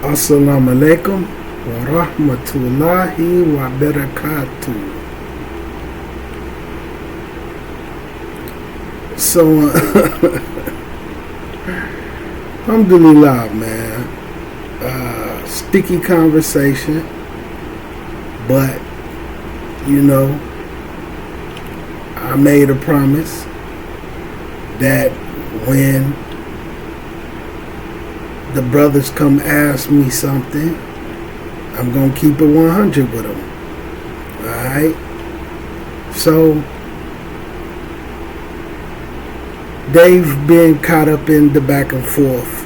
Assalamu alaikum wa rahmatullahi wa barakatuh. So, alhamdulillah, man. Sticky conversation, but I made a promise that when the brothers come ask me something, I'm gonna keep it 100 with them. Alright? So they've been caught up in the back and forth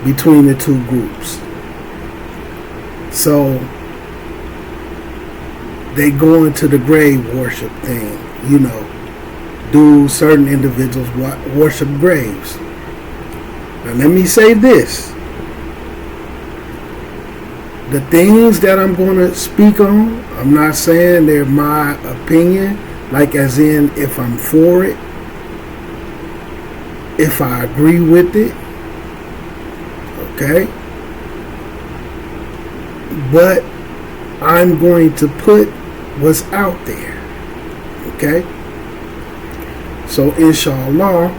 between the two groups. So they go into the grave worship thing, do certain individuals worship graves. Now let me say this. The things that I'm going to speak on, I'm not saying they're my opinion, like as in if I'm for it, if I agree with it, okay? But I'm going to put what's out there, okay? So inshallah,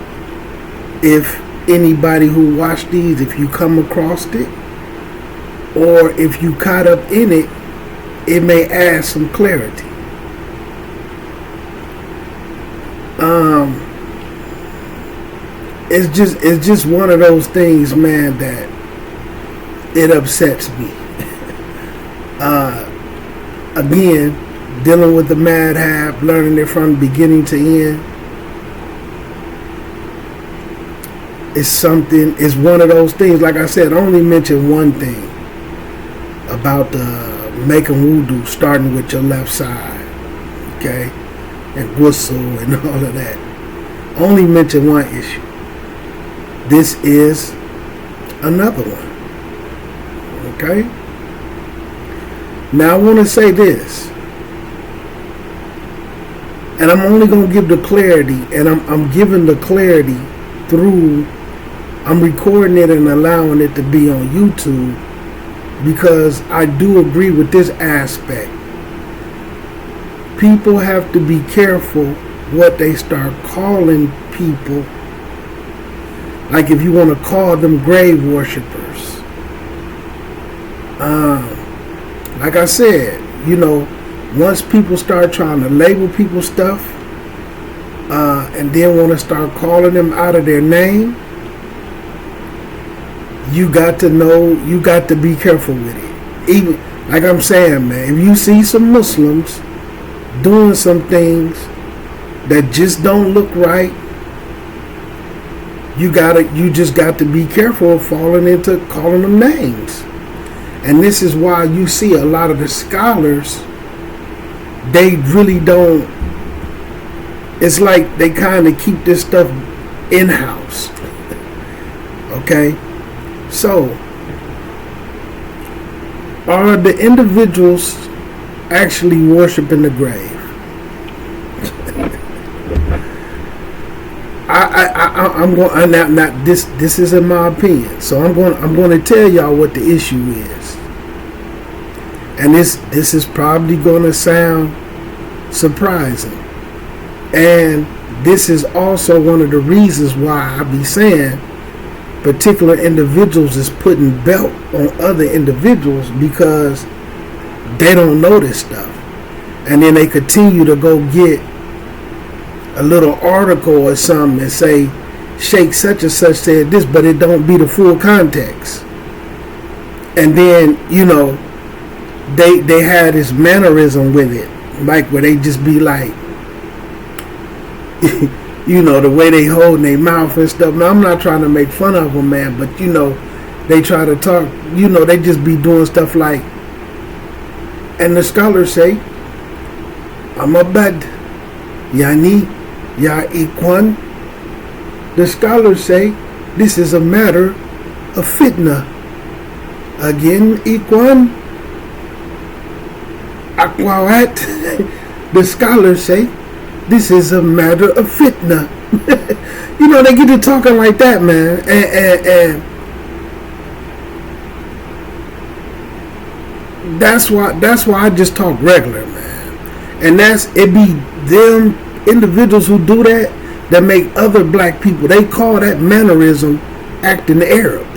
if anybody who watched these, if you come across it, or if you caught up in it, it may add some clarity. It's just one of those things, man, that it upsets me. Again, dealing with the madhab, learning it from beginning to end, it's one of those things. Like I said, I only mentioned one thing about making wudu, starting with your left side, okay, and ghusl and all of that. Only mention one issue. This is another one, okay? Now I want to say this, and I'm only going to give the clarity, and I'm giving the clarity through, I'm recording it and allowing it to be on YouTube, because I do agree with this aspect. People have to be careful what they start calling people. Like if you want to call them grave worshipers. Like I said, once people start trying to label people stuff, and then want to start calling them out of their name, you got to know, you got to be careful with it. Even, like I'm saying, man, if you see some Muslims doing some things that just don't look right, you just got to be careful of falling into calling them names. And this is why you see a lot of the scholars, they really don't, it's like they kind of keep this stuff in-house. Okay? So, are the individuals actually worshiping the grave? I'm going not this. This is in my opinion. So I'm going to tell y'all what the issue is, and this is probably going to sound surprising, and this is also one of the reasons why I be saying particular individuals is putting belt on other individuals, because they don't know this stuff, and then they continue to go get a little article or something and say Sheikh such and such said this, but it don't be the full context. And then they had this mannerism with it, like where they just be like the way they hold their mouth and stuff. Now I'm not trying to make fun of them, man, but they try to talk, they just be doing stuff like, and the scholars say, Amabad Yani Ya Ikwan. The scholars say this is a matter of fitna. Again, Ikwan, Akwawat. The scholars say this is a matter of fitna. You know, they get to talking like that, man, and that's why I just talk regular, man. And it be them individuals who do that make other black people. They call that mannerism acting Arab.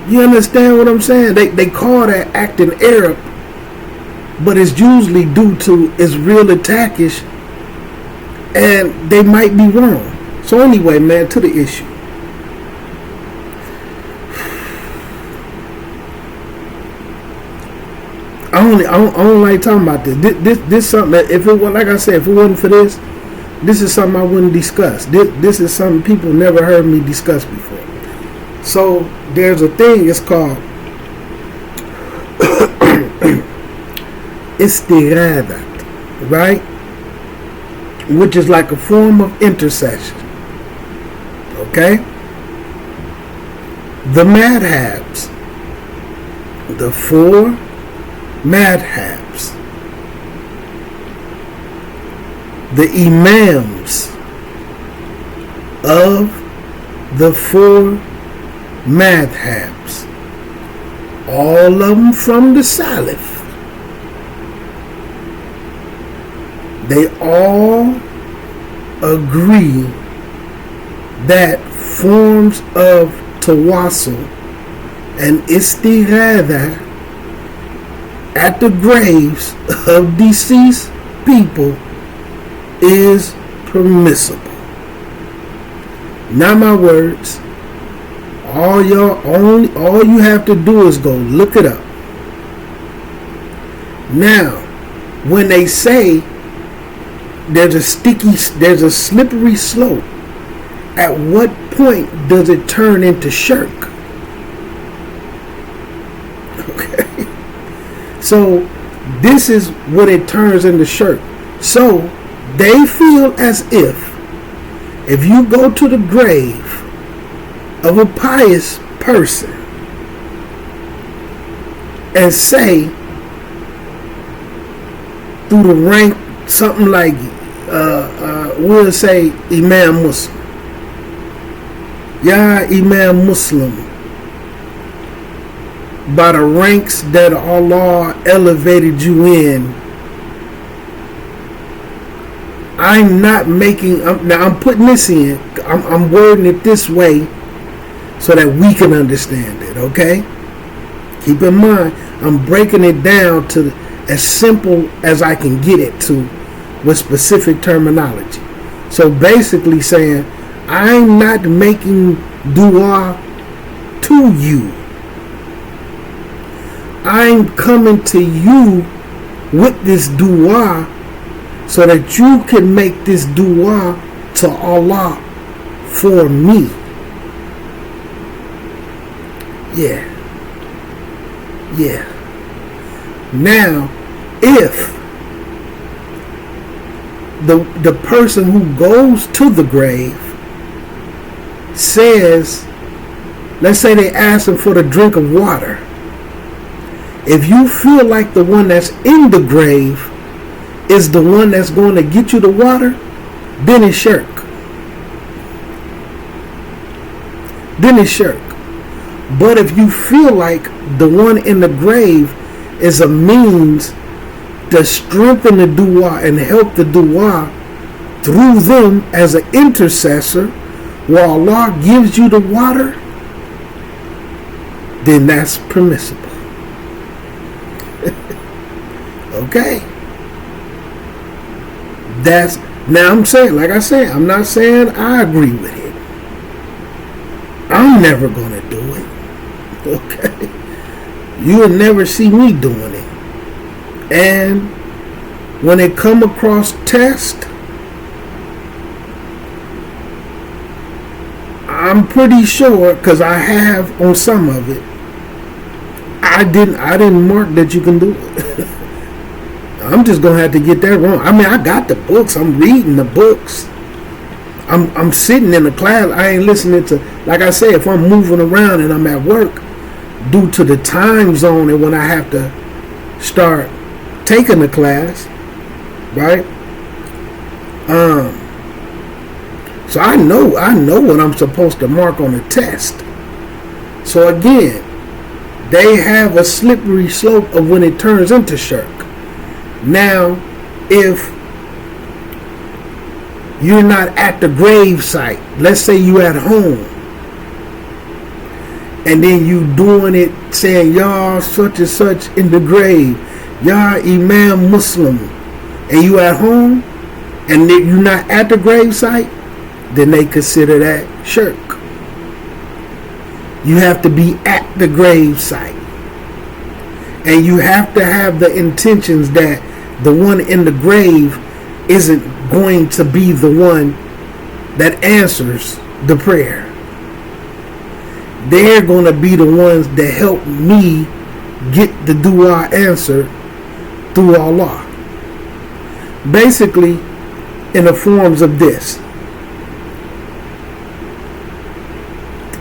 You understand what I'm saying? They call that acting Arab, but it's usually due to it's real attackish, and they might be wrong. So anyway, man, to the issue. I don't like talking about this. This something that if it was, like I said, if it wasn't for this is something I wouldn't discuss. This is something people never heard me discuss before. So there's a thing. It's called istiradat, right? Which is like a form of intercession. Okay? The madhabs, the four madhabs, the imams of the four madhabs, all of them from the Salaf, they all agree that forms of tawassul and istighadha at the graves of deceased people is permissible. Not my words. All you have to do is go look it up. Now, when they say there's a slippery slope, at what point does it turn into shirk? Okay. So this is what it turns into shirk. So they feel as if you go to the grave of a pious person and say through the rank something like we'll say Imam Muslim, Ya Imam Muslim, by the ranks that Allah elevated you in. I'm putting this in, I'm wording it this way so that we can understand it, okay? Keep in mind, I'm breaking it down to as simple as I can get it to with specific terminology. So basically saying, I'm not making dua to you. I'm coming to you with this dua so that you can make this dua to Allah for me. Yeah. Now, if the person who goes to the grave says, let's say they ask him for the drink of water, if you feel like the one that's in the grave is the one that's going to get you the water, then it's shirk. But if you feel like the one in the grave is a means to strengthen the dua and help the dua through them as an intercessor while Allah gives you the water, then that's permissible. Okay? Now I'm saying, like I said, I'm not saying I agree with it. I'm never going to do it. Okay? You'll never see me doing it. And when it come across test, I'm pretty sure, because I have on some of it, I didn't mark that you can do it. I'm just gonna have to get that wrong. I mean, I got the books. I'm reading the books. I'm sitting in the class. I ain't listening to, like I say, if I'm moving around and I'm at work, due to the time zone and when I have to start taking the class, right? So I know what I'm supposed to mark on a test. So again, they have a slippery slope of when it turns into shirk. Now, if you're not at the grave site, let's say you at home, and then you doing it saying, y'all such and such in the grave, y'all Imam Muslim, and you at home, and then you're not at the grave site, then they consider that shirk. You have to be at the grave site. And you have to have the intentions that the one in the grave isn't going to be the one that answers the prayer. They're going to be the ones that help me get the dua answered through Allah. Basically, in the forms of this.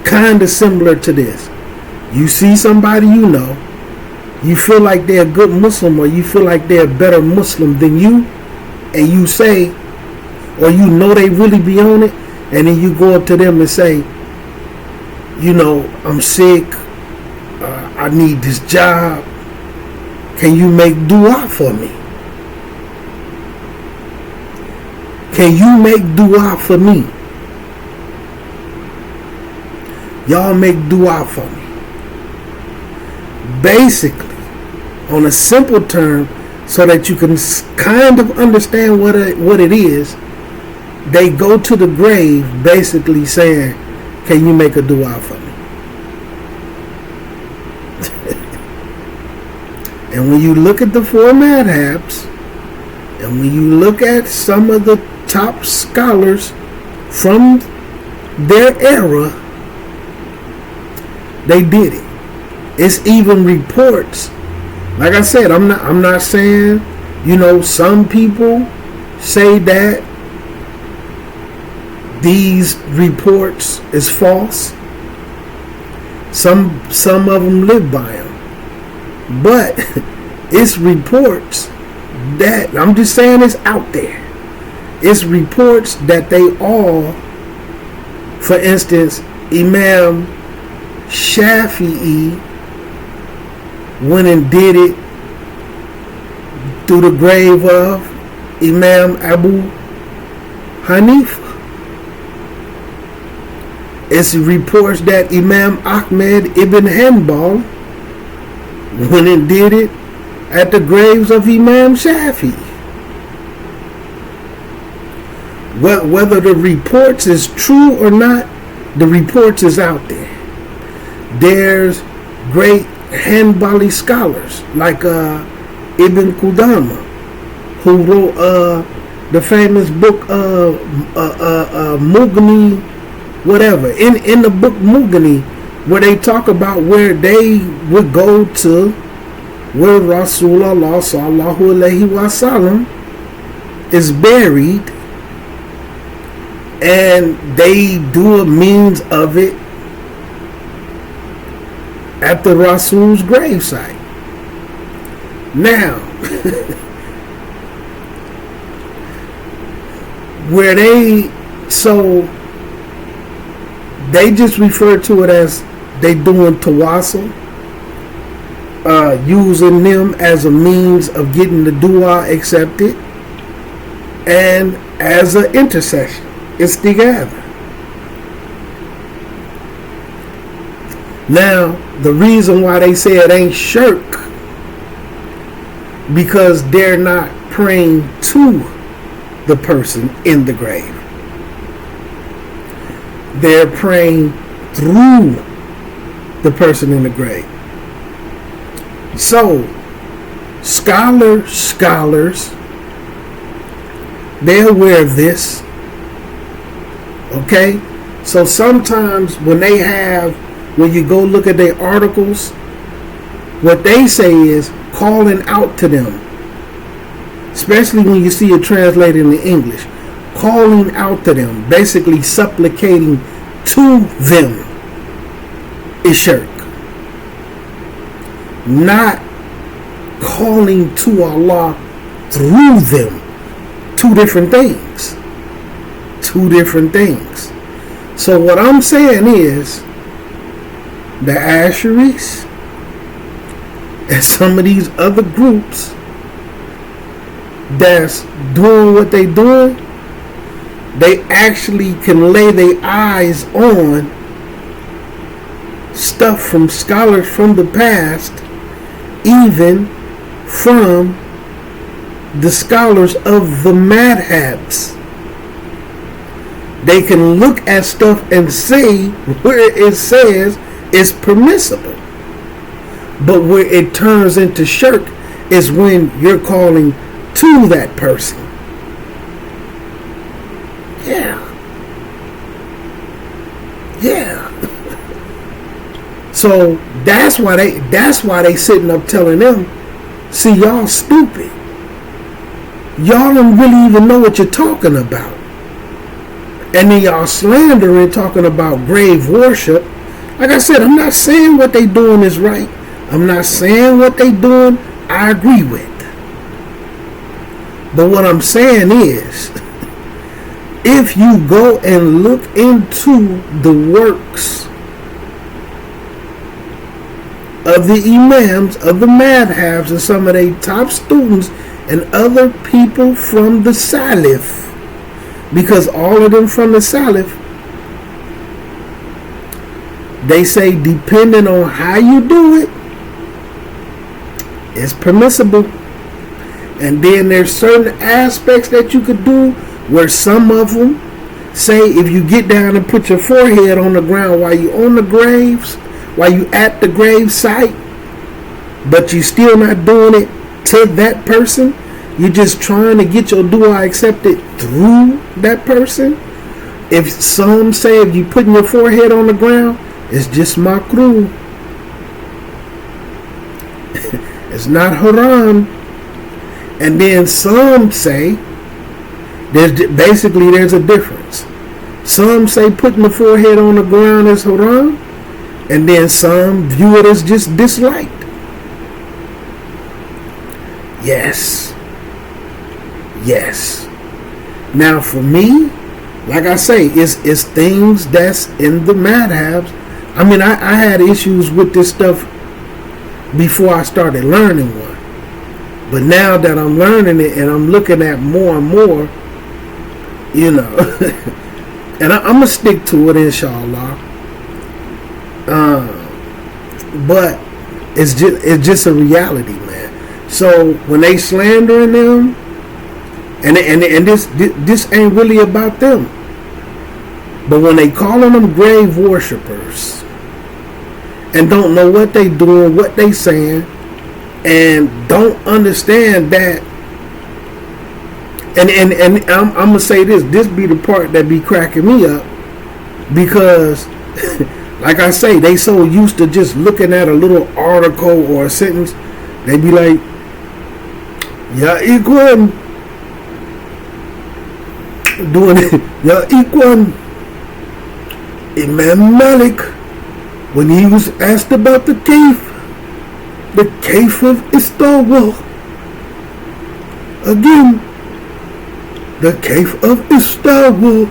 Kind of similar to this. You see somebody you know, you feel like they're a good Muslim, or you feel like they're a better Muslim than you, and you say, or you know they really be on it, and then you go up to them and say, you know, I'm sick, I need this job, can you make dua for me? Can you make dua for me? Y'all make dua for me. Basically, on a simple term, so that you can kind of understand what it is, they go to the grave basically saying, can you make a dua for me? And when you look at the four madhabs, and when you look at some of the top scholars from their era, they did it. It's even reports. Like I said, I'm not saying, you know, some people say that these reports is false. Some of them live by them. But it's reports that, I'm just saying, it's out there. It's reports that they all, for instance, Imam Shafi'i went and did it through the grave of Imam Abu Hanifa. It's reports that Imam Ahmed ibn Hanbal went and did it at the graves of Imam Shafi'i. Whether the reports is true or not, the reports is out there. There's great Hanbali scholars like Ibn Qudama, who wrote the famous book Mughni, whatever. In the book Mughni, where they talk about where they would go to, where Rasulullah sallallahu alaihi wasallam is buried, and they do a means of it at the Rasul's gravesite. Now, where they just refer to it as they doing tawassul, using them as a means of getting the dua accepted, and as an intercession. It's together. Now, the reason why they say it ain't shirk, because they're not praying to the person in the grave. They're praying through the person in the grave. So, scholars, they're aware of this. Okay? So sometimes when you go look at their articles, what they say is calling out to them, especially when you see it translated into English, calling out to them, basically supplicating to them, is shirk. Not calling to Allah through them. Two different things. two different things. So what I'm saying is the Asheris and some of these other groups that's doing what they doing, they actually can lay their eyes on stuff from scholars from the past, even from the scholars of the madhabs. They can look at stuff and see where it says it's permissible. But where it turns into shirk is when you're calling to that person. Yeah. So that's why they sitting up telling them, see, y'all stupid. Y'all don't really even know what you're talking about. And then y'all slandering, talking about grave worship. Like I said, I'm not saying what they doing is right. I'm not saying what they doing I agree with. But what I'm saying is, if you go and look into the works of the imams, of the madhabs, and some of their top students, and other people from the Salaf, because all of them from the Salaf, they say depending on how you do it, it's permissible. And then there's certain aspects that you could do where some of them say if you get down and put your forehead on the ground while you on the graves, while you at the grave site, but you still not doing it to that person, you're just trying to get your dua accepted through that person. If some say if you putting your forehead on the ground, it's just makruh. It's not haram. And then some say there's a difference. Some say putting the forehead on the ground is haram, and then some view it as just disliked. Yes. Now for me, like I say, it's things that's in the madhabs. I mean, I had issues with this stuff before I started learning one. But now that I'm learning it and I'm looking at more and more, you know, and I'm going to stick to it, inshallah. But it's just a reality, man. So when they slandering them, and this ain't really about them. But when they calling them grave worshipers and don't know what they doing, what they saying, and don't understand that, and I'm gonna say this be the part that be cracking me up, because like I say, they so used to just looking at a little article or a sentence, they be like, Ya Ikhwan, doing it, Ya Ikhwan, Imam Malik, when he was asked about the cave of Istawa, again, the cave of Istawa,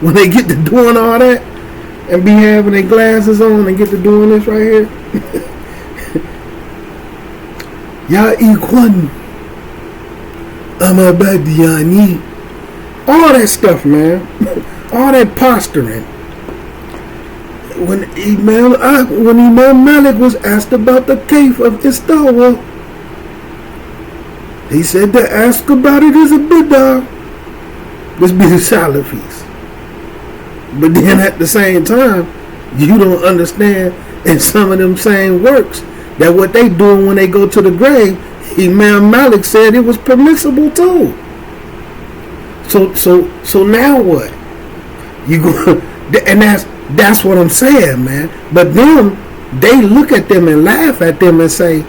when they get to doing all that and be having their glasses on and get to doing this right here, Ya Ikhwan, Amabadiyani, all that stuff, man, all that posturing. When Imam Malik was asked about the cave of Istawa, he said to ask about it is a bid'ah. This be the Salafis. But then at the same time, you don't understand in some of them same works that what they doing when they go to the grave, Imam Malik said it was permissible too. So now what? You go, and that's what I'm saying, man. But then they look at them and laugh at them and say,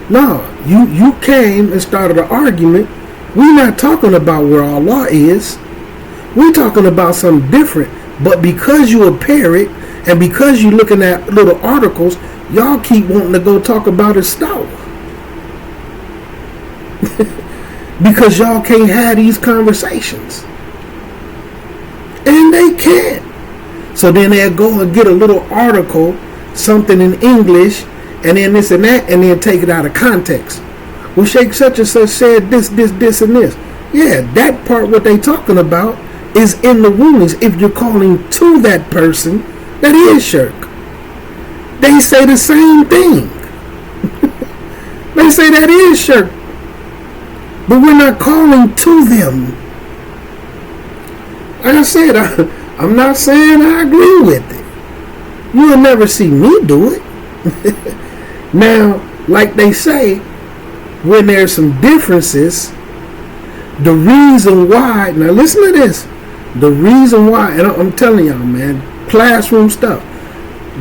no, you came and started an argument. We're not talking about where Allah is. We're talking about something different. But because you a parrot and because you looking at little articles, y'all keep wanting to go talk about his stuff. Because y'all can't have these conversations. And they can't. So then they'll go and get a little article, something in English, and then this and that, and then take it out of context. Well, Sheikh such and such said this, and this. Yeah, that part what they talking about is in the rulings. If you're calling to that person, that is shirk. They say the same thing. They say that is shirk. But we're not calling to them. Like I said, I'm not saying I agree with it. You'll never see me do it. Now, like they say, when there's some differences, the reason why, now listen to this, the reason why, and I'm telling y'all, man, classroom stuff,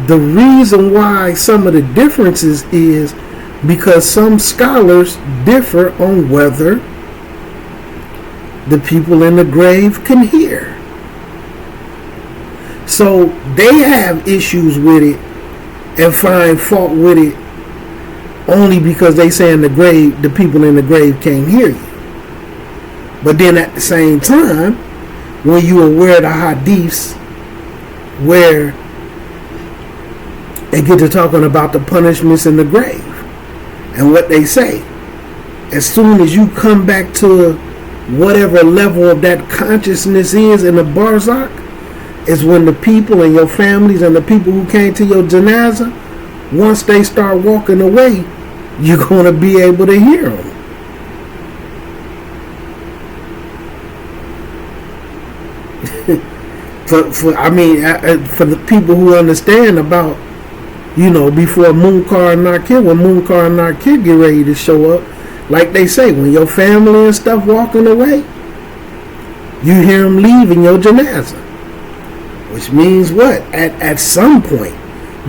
the reason why some of the differences is because some scholars differ on whether the people in the grave can hear. So they have issues with it and find fault with it only because they say in the grave, the people in the grave can't hear you. But then at the same time, when you aware of the hadiths where they get to talking about the punishments in the grave and what they say, as soon as you come back to whatever level of that consciousness is in the barzakh, is when the people and your families and the people who came to your janazah, once they start walking away, you're going to be able to hear them. for the people who understand about, before Munkar and Nakir, when Munkar and Nakir get ready to show up, like they say, when your family and stuff walking away, you hear them leaving your janazah. Which means what? At some point.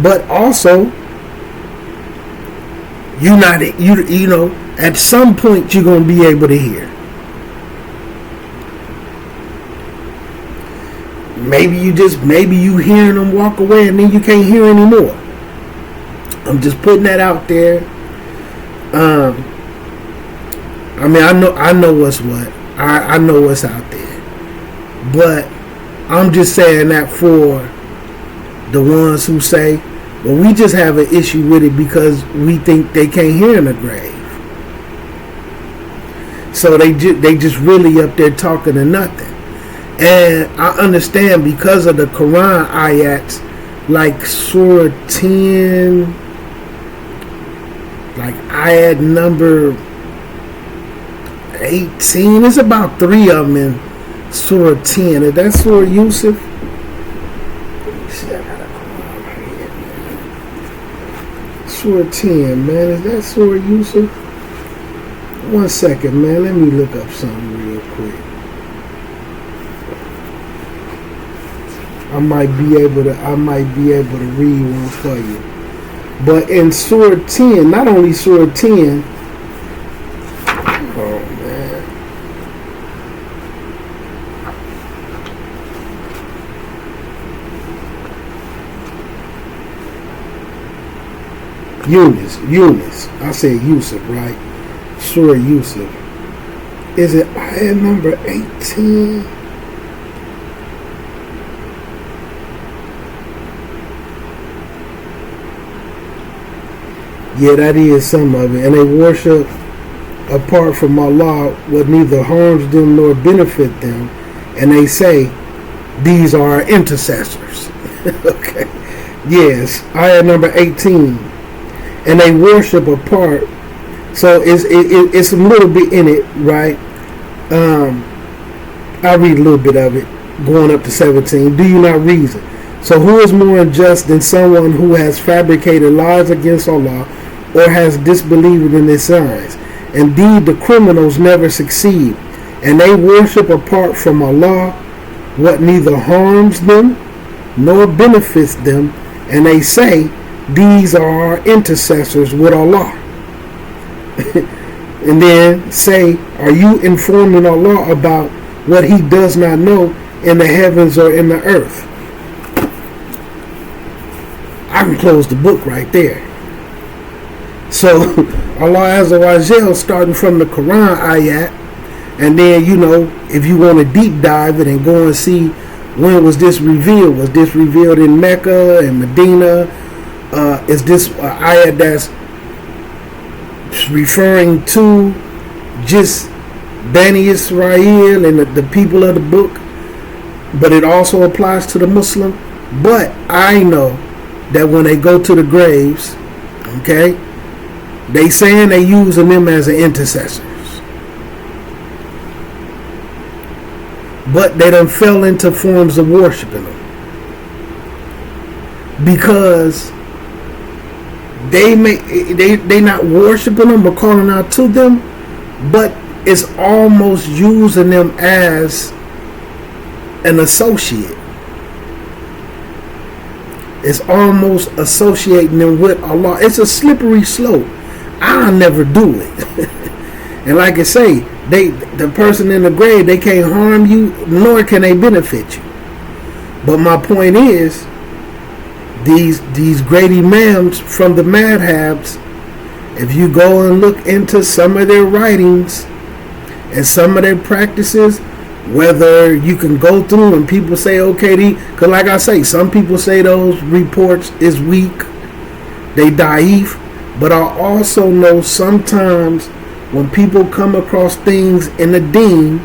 But also, at some point you're going to be able to hear. Maybe you hearing them walk away and then you can't hear anymore. I'm just putting that out there. I know what's what. I know what's out there. But I'm just saying that for the ones who say, well, we just have an issue with it because we think they can't hear in the grave. So they just really up there talking to nothing. And I understand because of the Quran ayats, like Surah 10, like ayat number 18, it's about 3 of them in Surah 10. Is that Surah Yusuf? Surah 10, man. Is that Surah Yusuf? 1 second, man. Let me look up something real quick. I might be able to read one for you. But in Surah 10, not only Surah 10, oh man. Yunus. I said Yusuf, right? Surah Yusuf. Is it ayah number 18? Yeah, that is some of it. And they worship apart from Allah what neither harms them nor benefit them. And they say, these are our intercessors. Okay. Yes, ayah number 18. And they worship apart. So it's a little bit in it, right? I'll read a little bit of it, going up to 17. Do you not reason? So who is more unjust than someone who has fabricated lies against Allah or has disbelieved in his signs? Indeed, the criminals never succeed, and they worship apart from Allah what neither harms them nor benefits them, and they say, these are our intercessors with Allah. And then say, are you informing Allah about what he does not know in the heavens or in the earth? I can close the book right there. So Allah Azza wa Jal, starting from the Quran ayat, and then if you want to deep dive it and go and see When was this revealed? Was this revealed in Mecca and Medina? Is this ayat that's referring to just Bani Israel and the people of the book, but it also applies to the Muslim? But I know that when they go to the graves, okay, they saying they using them as an intercessors, but they done fell into forms of worshiping them because they not worshiping them or calling out to them, but it's almost using them as an associate. It's almost associating them with Allah. It's a slippery slope. I'll never do it. And like I say, the person in the grave, they can't harm you, nor can they benefit you. But my point is, these great imams from the madhabs, if you go and look into some of their writings and some of their practices, whether you can go through and people say, okay, because like I say, some people say those reports is weak, they daif, but I also know sometimes when people come across things in the deen,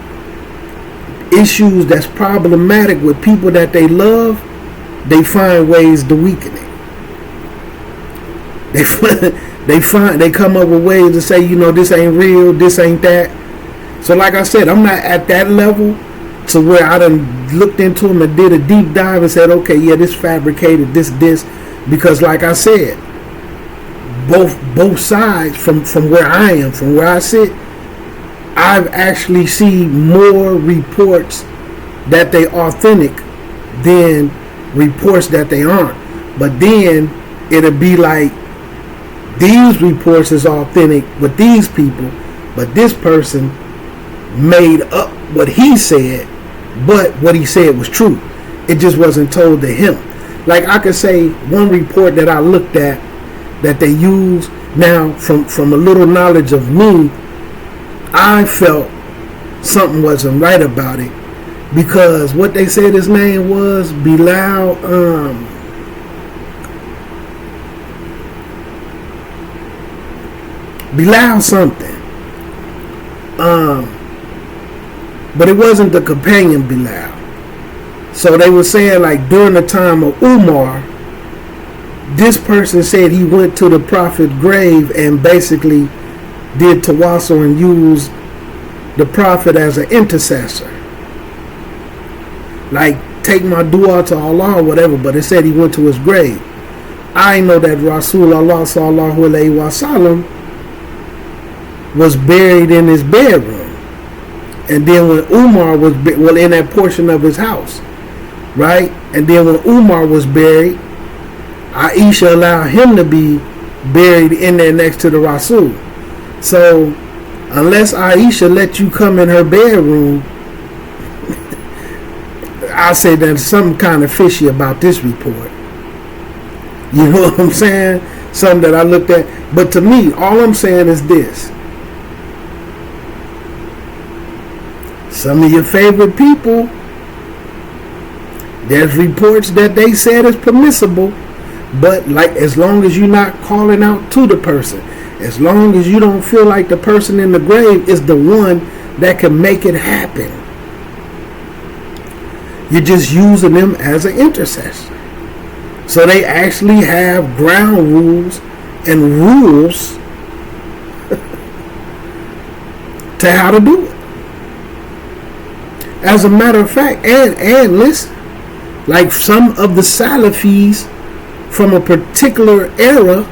issues that's problematic with people that they love, they find ways to weaken it. They come up with ways to say, this ain't real, this ain't that. So like I said, I'm not at that level to where I done looked into them and did a deep dive and said, okay, yeah, this fabricated, this, because like I said, both sides from where I am, from where I sit, I've actually seen more reports that they authentic than reports that they aren't. But then it'll be like these reports is authentic with these people, but this person made up what he said, but what he said was true. It just wasn't told to him. Like I could say one report that I looked at that they use now from a little knowledge of me, I felt something wasn't right about it, because what they said his name was Bilal something, but it wasn't the companion Bilal. So they were saying like during the time of Umar, this person said he went to the Prophet's grave and basically did tawassul and used the Prophet as an intercessor. Like, take my dua to Allah or whatever, but it said he went to his grave. I know that Rasulullah sallallahu alaihi wasallam was buried in his bedroom. And then when Umar was in that portion of his house, right? And then when Umar was buried, Aisha allowed him to be buried in there next to the Rasul. So unless Aisha let you come in her bedroom, I say there's some kind of fishy about this report. You know what I'm saying? Something that I looked at. But to me, all I'm saying is this. Some of your favorite people, there's reports that they said is permissible, but like as long as you're not calling out to the person, as long as you don't feel like the person in the grave is the one that can make it happen, you're just using them as an intercessor. So they actually have ground rules and rules to how to do it. As a matter of fact, and listen, like some of the Salafis from a particular era,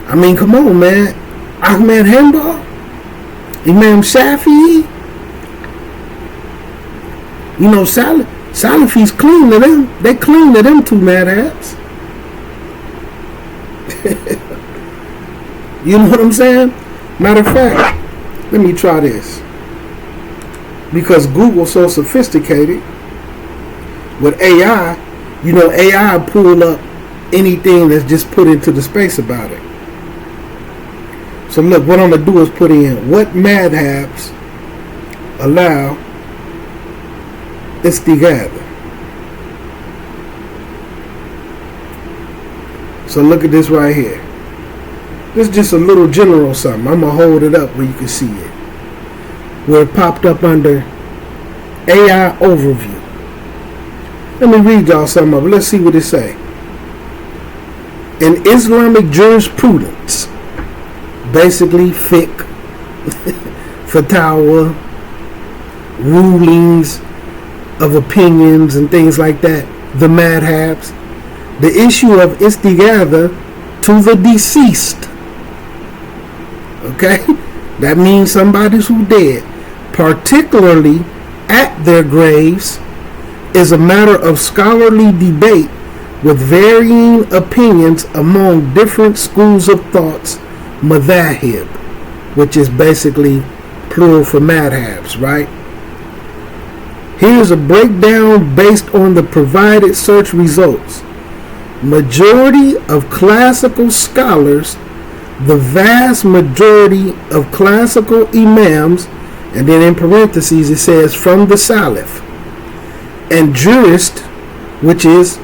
I mean, come on, man. Ahmed Hanbal, Imam Shafi'i, Salafis clean to them. They clean to them two madhabs. You know what I'm saying? Matter of fact, let me try this. Because Google's so sophisticated with AI, AI pull up anything that's just put into the space about it. So look, what I'm going to do is put in what madhabs allow istighatha. So look at this right here. This is just a little general something. I'm going to hold it up where you can see it. Where it popped up under AI overview. Let me read y'all some of it. Let's see what it say. In Islamic jurisprudence, basically fiqh, fatwa, rulings of opinions and things like that, the madhabs, the issue of istighatha to the deceased. Okay? That means somebody who's dead, particularly at their graves, is a matter of scholarly debate with varying opinions among different schools of thoughts, madhahib, which is basically plural for madhabs, right? Here's a breakdown based on the provided search results. Majority of classical scholars, the vast majority of classical imams, and then in parentheses it says from the Salaf, and jurists, which is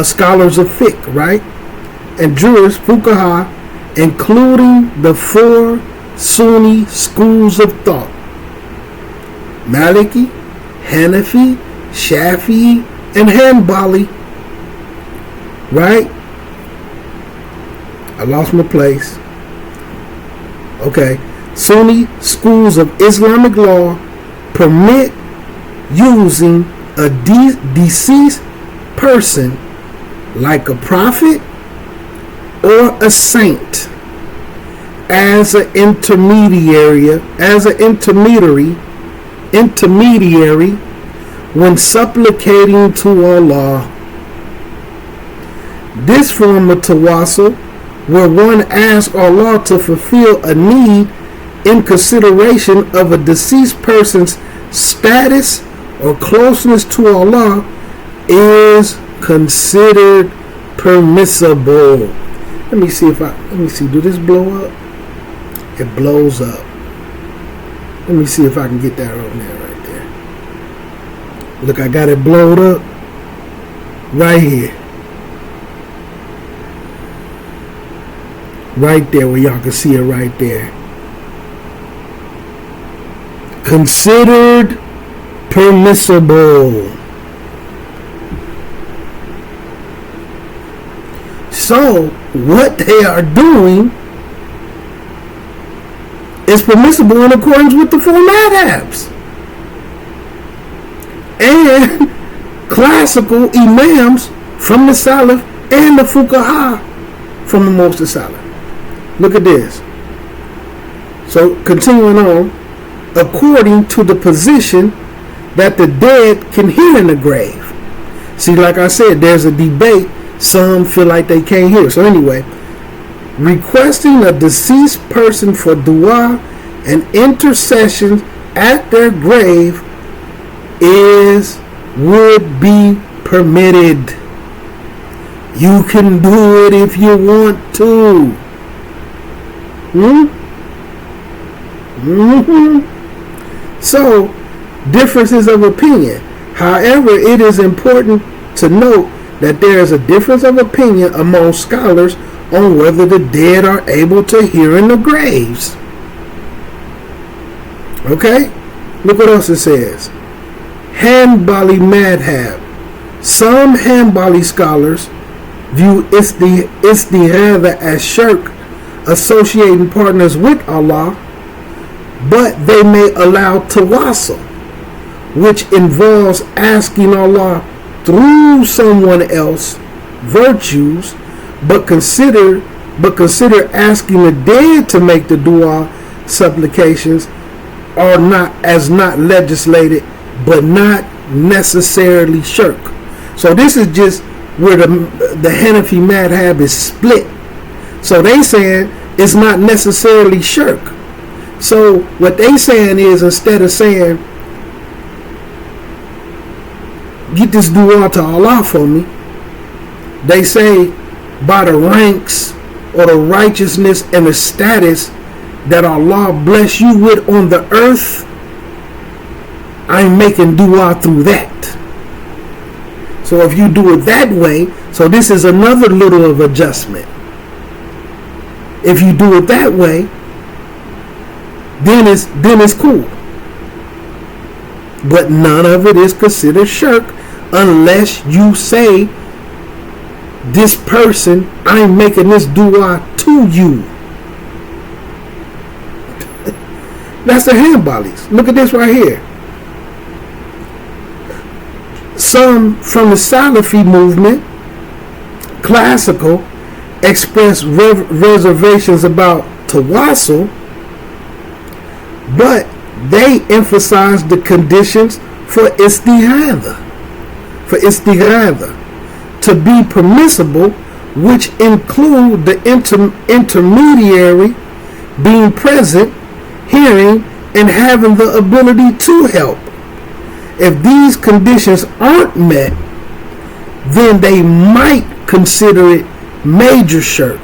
scholars of fiqh, right? And jurists, fuqaha, including the four Sunni schools of thought: Maliki, Hanafi, Shafi'i, and Hanbali. Right? I lost my place. Okay. Sunni schools of Islamic law permit using a deceased person like a prophet or a saint as an intermediary when supplicating to Allah. This form of tawassul, where one asks Allah to fulfill a need in consideration of a deceased person's status or closeness to Allah, is considered permissible. Let me see, do this blow up? It blows up. Let me see if I can get that on there right there. Look, I got it blowed up right here. Right there where y'all can see it right there. Considered permissible. So what they are doing is permissible in accordance with the four madhabs. And classical imams from the Salaf and the fuqaha from the most of Salaf. Look at this. So continuing on, according to the position that the dead can hear in the grave. See, like I said, there's a debate. Some feel like they can't hear. So anyway, requesting a deceased person for dua and intercession at their grave would be permitted. You can do it if you want to. So, differences of opinion. However, it is important to note that there is a difference of opinion among scholars on whether the dead are able to hear in the graves. Okay? Look what else it says. Hanbali madhab. Some Hanbali scholars view istighatha as shirk, associating partners with Allah, but they may allow tawassul, which involves asking Allah through someone else virtues, but consider asking the dead to make the dua supplications are not legislated, but not necessarily shirk. So this is just where the Hanafi madhab is split. So they saying it's not necessarily shirk. So what they saying is, instead of saying get this dua to Allah for me, they say by the ranks or the righteousness and the status that Allah bless you with on the earth, I'm making dua through that. So if you do it that way, so this is another little of adjustment. If you do it that way, then it's cool. But none of it is considered shirk unless you say, this person, I'm making this dua to you. That's the Hanbalis. Look at this right here. Some from the Salafi movement, classical, express reservations about tawassul, but they emphasize the conditions for istihadha, to be permissible, which include the intermediary being present, hearing, and having the ability to help. If these conditions aren't met, then they might consider it major shirk.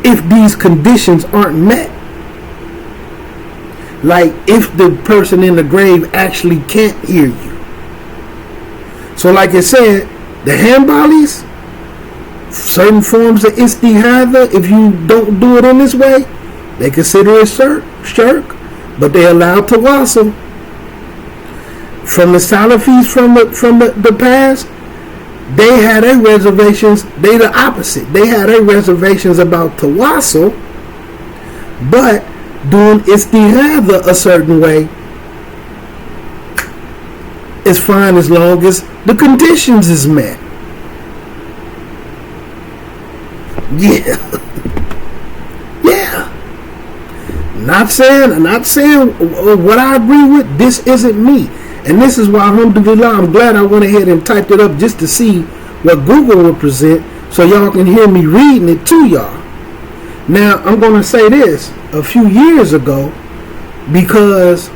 If these conditions aren't met, like if the person in the grave actually can't hear you. So like I said, the Hanbalis, certain forms of istihadha, if you don't do it in this way, they consider it shirk, but they allow tawassul. From the Salafis from the past, they had their reservations. They the opposite. They had their reservations about tawassul, but doing istihadha a certain way is fine as long as the conditions is met. Yeah. Not saying what I agree with. This isn't me. And this is why, alhamdulillah, I'm glad I went ahead and typed it up just to see what Google will present, so y'all can hear me reading it to y'all. Now, I'm going to say this. A few years ago, because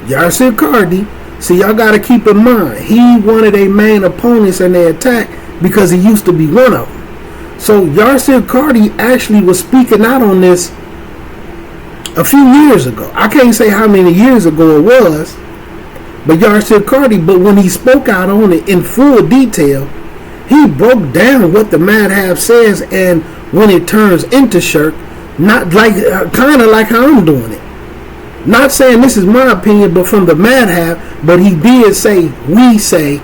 Yasir Qaradi, see, y'all got to keep in mind, he one of their main opponents in their attack because he used to be one of them. So Yasir Qaradi actually was speaking out on this a few years ago. I can't say how many years ago it was, but Yasir Qaradi, but when he spoke out on it in full detail, he broke down what the madhab says and when it turns into shirk, not like kind of like how I'm doing it. Not saying this is my opinion, but from the madhab, but he did say, we say,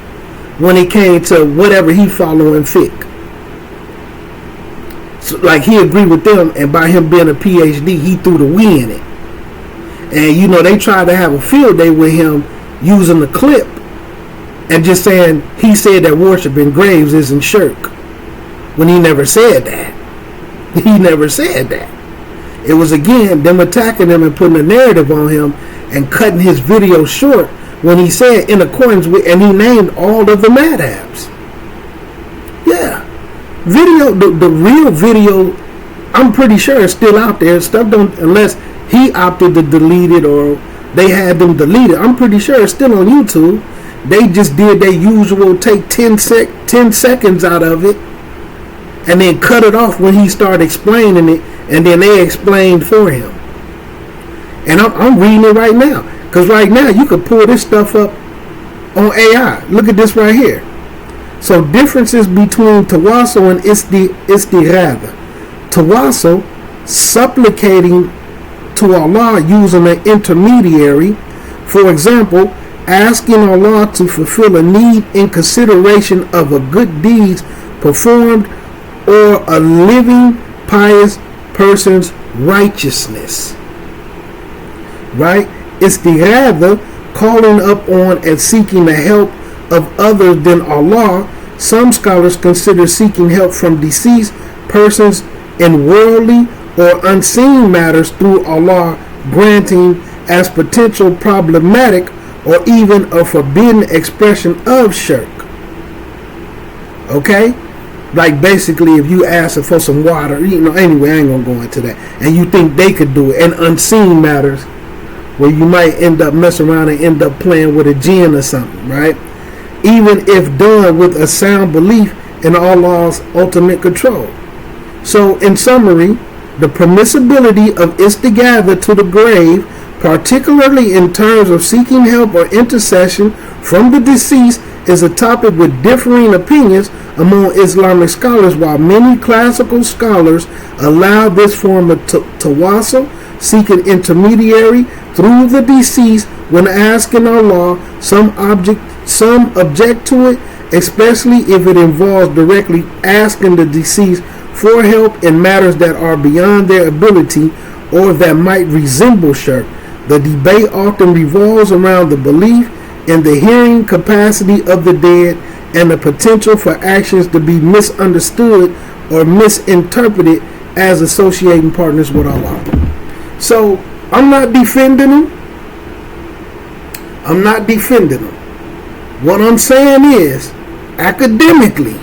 when it came to whatever he following fiqh. So, like, he agreed with them, and by him being a PhD, he threw the we in it. And, you know, they tried to have a field day with him using the clip and just saying he said that worshiping graves isn't shirk, when he never said that. He never said that. It was, again, them attacking him and putting a narrative on him and cutting his video short when he said in accordance with, and he named all of the madhabs. Yeah. Video, the real video, I'm pretty sure is still out there. Stuff don't, unless he opted to delete it or they had them delete it. I'm pretty sure it's still on YouTube. They just did their usual take 10 seconds out of it and then cut it off when he started explaining it, and then they explained for him. And I'm reading it right now, because right now you could pull this stuff up on AI. Look at this right here. So differences between tawassul and istighatha. Tawassul, supplicating to Allah using an intermediary. For example, asking Allah to fulfill a need in consideration of a good deed performed or a living pious person's righteousness. Right? Istighatha, calling up on and seeking the help of others than Allah. Some scholars consider seeking help from deceased persons in worldly or unseen matters through Allah granting as potential problematic or even a forbidden expression of shirk. Okay? Like basically if you ask for some water, you know, anyway, I ain't gonna go into that, and you think they could do it, and unseen matters where you might end up messing around and end up playing with a jinn or something, right? Even if done with a sound belief in Allah's ultimate control. So in summary, the permissibility of istighatha to the grave particularly in terms of seeking help or intercession from the deceased, is a topic with differing opinions among Islamic scholars. While many classical scholars allow this form of tawassul, seeking intermediary through the deceased when asking Allah, some object to it, especially if it involves directly asking the deceased for help in matters that are beyond their ability or that might resemble shirk. The debate often revolves around the belief in the hearing capacity of the dead and the potential for actions to be misunderstood or misinterpreted as associating partners with Allah. So, I'm not defending them. What I'm saying is, academically,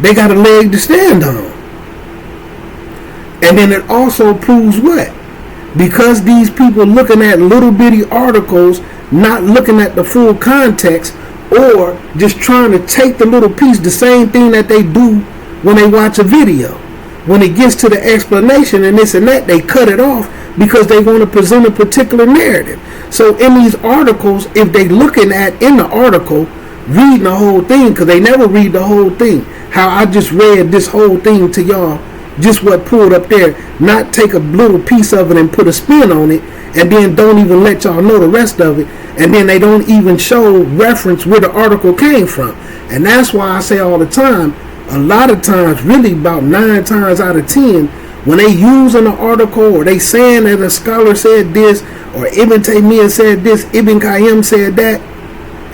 they got a leg to stand on. And then it also proves what? Because these people looking at little bitty articles, not looking at the full context, or just trying to take the little piece, the same thing that they do when they watch a video. When it gets to the explanation and this and that, they cut it off because they want to present a particular narrative. So in these articles, if they looking at in the article, reading the whole thing, because they never read the whole thing, how I just read this whole thing to y'all, just what pulled up there, not take a little piece of it and put a spin on it, and then don't even let y'all know the rest of it, and then they don't even show reference where the article came from. And that's why I say all the time, a lot of times, really about 9 times out of 10, when they use an article or they saying that a scholar said this, or Ibn Taymiyyah said this, Ibn Qayyim said that,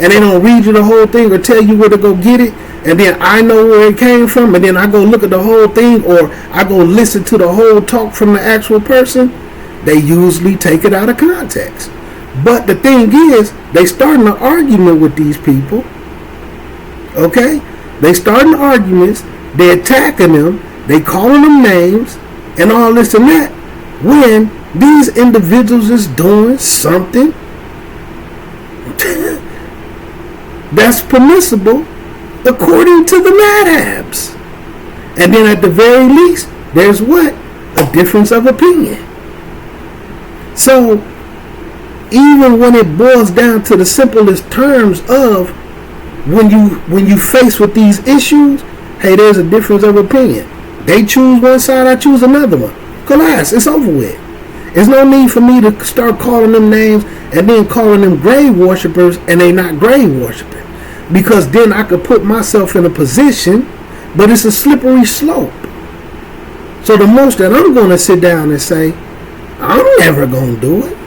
and they don't read you the whole thing or tell you where to go get it, and then I know where it came from, and then I go look at the whole thing, or I go listen to the whole talk from the actual person, they usually take it out of context. But the thing is, they starting an argument with these people. Okay? They starting arguments, they attacking them, they calling them names, and all this and that, when these individuals is doing something that's permissible according to the madhabs. And then at the very least, there's what? A difference of opinion. So, even when it boils down to the simplest terms of when you face with these issues, hey, there's a difference of opinion. They choose one side, I choose another one. Class, it's over with. There's no need for me to start calling them names and then calling them grave worshipers, and they not grave worshiping. Because then I could put myself in a position, but it's a slippery slope. So the most that I'm going to sit down and say, I'm never going to do it.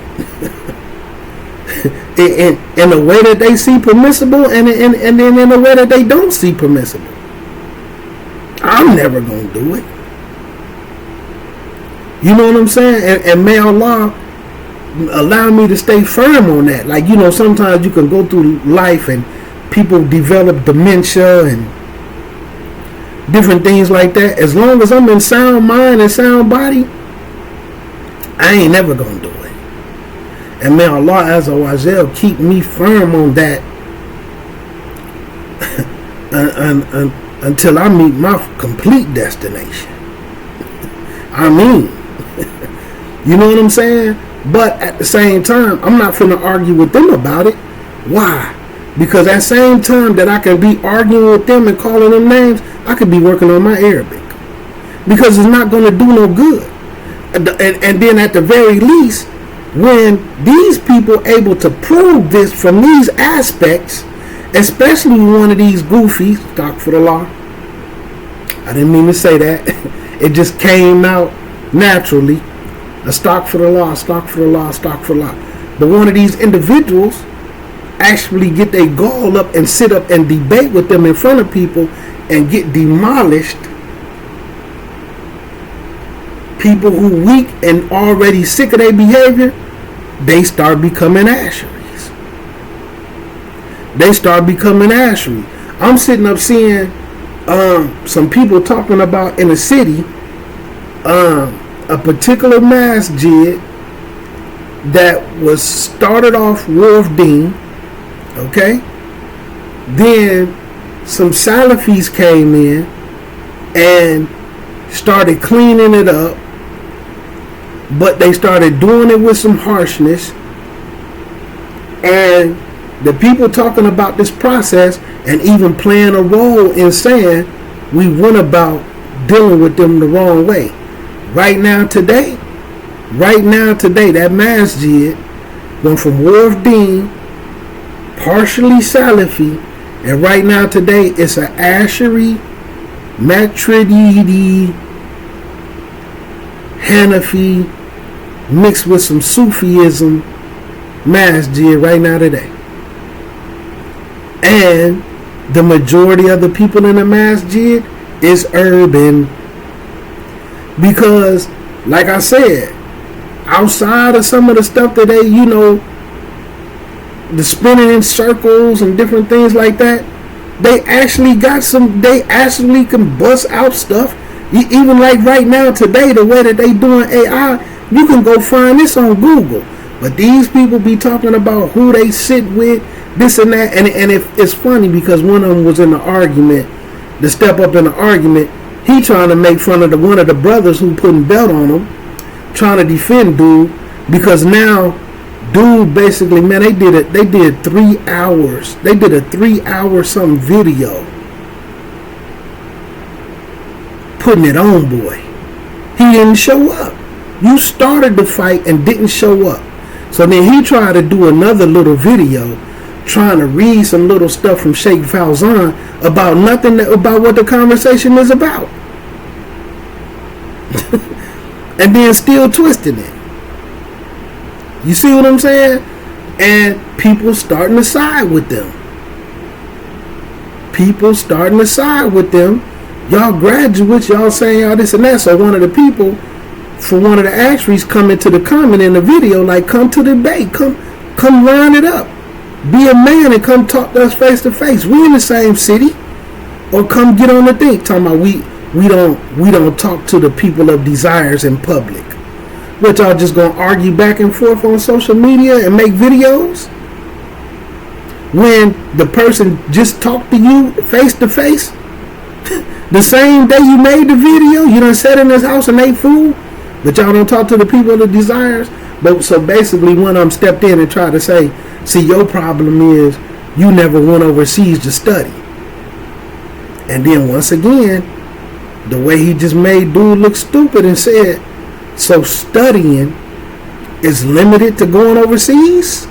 in the way that they see permissible, and then in the way that they don't see permissible. I'm never going to do it. You know what I'm saying? And may Allah allow me to stay firm on that. Like, you know, sometimes you can go through life and people develop dementia and different things like that. As long as I'm in sound mind and sound body, I ain't never going to do it. And may Allah Azza wa Jal keep me firm on that until I meet my complete destination. I mean, you know what I'm saying? But at the same time, I'm not finna argue with them about it. Why? Because at the same time that I can be arguing with them and calling them names, I could be working on my Arabic. Because it's not going to do no good. And then at the very least, when these people able to prove this from these aspects, especially one of these goofies, astaghfirullah, I didn't mean to say that. It just came out naturally. Astaghfirullah, astaghfirullah, astaghfirullah. But one of these individuals actually get their gall up and sit up and debate with them in front of people and get demolished. People who weak and already sick of their behavior, they start becoming asheries. They start becoming asheries. I'm sitting up seeing some people talking about in a city a particular masjid that was started off Wharf Dean, okay? Then some Salafis came in and started cleaning it up, but they started doing it with some harshness. And the people talking about this process and even playing a role in saying we went about dealing with them the wrong way. Right now today, that masjid went from Wharf Dean, partially Salafi, and right now today it's an Ash'ari, Maturidi, Hanafi, mixed with some Sufism masjid right now today. And the majority of the people in the masjid is urban. Because, like I said, outside of some of the stuff that they, the spinning in circles and different things like that, they actually can bust out stuff. Even like right now today, the way that they doing AI, you can go find this on Google. But these people be talking about who they sit with, this and that, and it's funny because one of them was in the argument, to step up in the argument, he trying to make fun of one of the brothers who putting belt on him, trying to defend dude, because now dude basically, man, they did 3 hours. They did a 3-hour something video putting it on boy. He didn't show up. You started the fight and didn't show up. So then he tried to do another little video trying to read some little stuff from Sheikh Fawzan about nothing about what the conversation is about. And then still twisting it. You see what I'm saying? And people starting to side with them. Y'all graduates, y'all saying y'all this and that. So one of the people from one of the Ash'aris coming to the comment in the video, like, come to the debate, come line it up, be a man and come talk to us face to face. We in the same city, or come get on the thing. Talking about we don't talk to the people of desires in public. What, y'all just gonna argue back and forth on social media and make videos when the person just talked to you face to face? The same day you made the video, you done sat in his house and ate food, but y'all don't talk to the people of the desires. But so basically one of them stepped in and tried to say, see, your problem is you never went overseas to study. And then once again, the way he just made dude look stupid and said, so studying is limited to going overseas?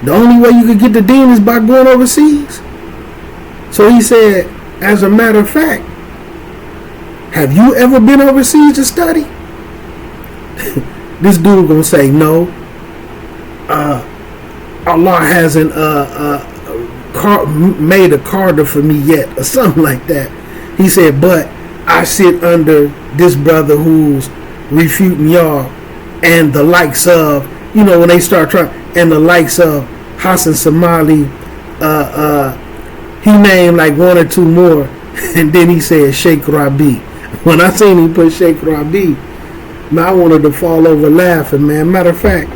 The only way you could get the deen is by going overseas? So he said, as a matter of fact, have you ever been overseas to study? This dude gonna say no. Allah hasn't made a carder for me yet, or something like that. He said, but I sit under this brother who's refuting y'all, and the likes of, when they start trying, and the likes of Hassan Somali, he named like 1 or 2 more, and then he said Sheikh Rabi. When I seen him put Sheikh Rabi, man, I wanted to fall over laughing, man. Matter of fact,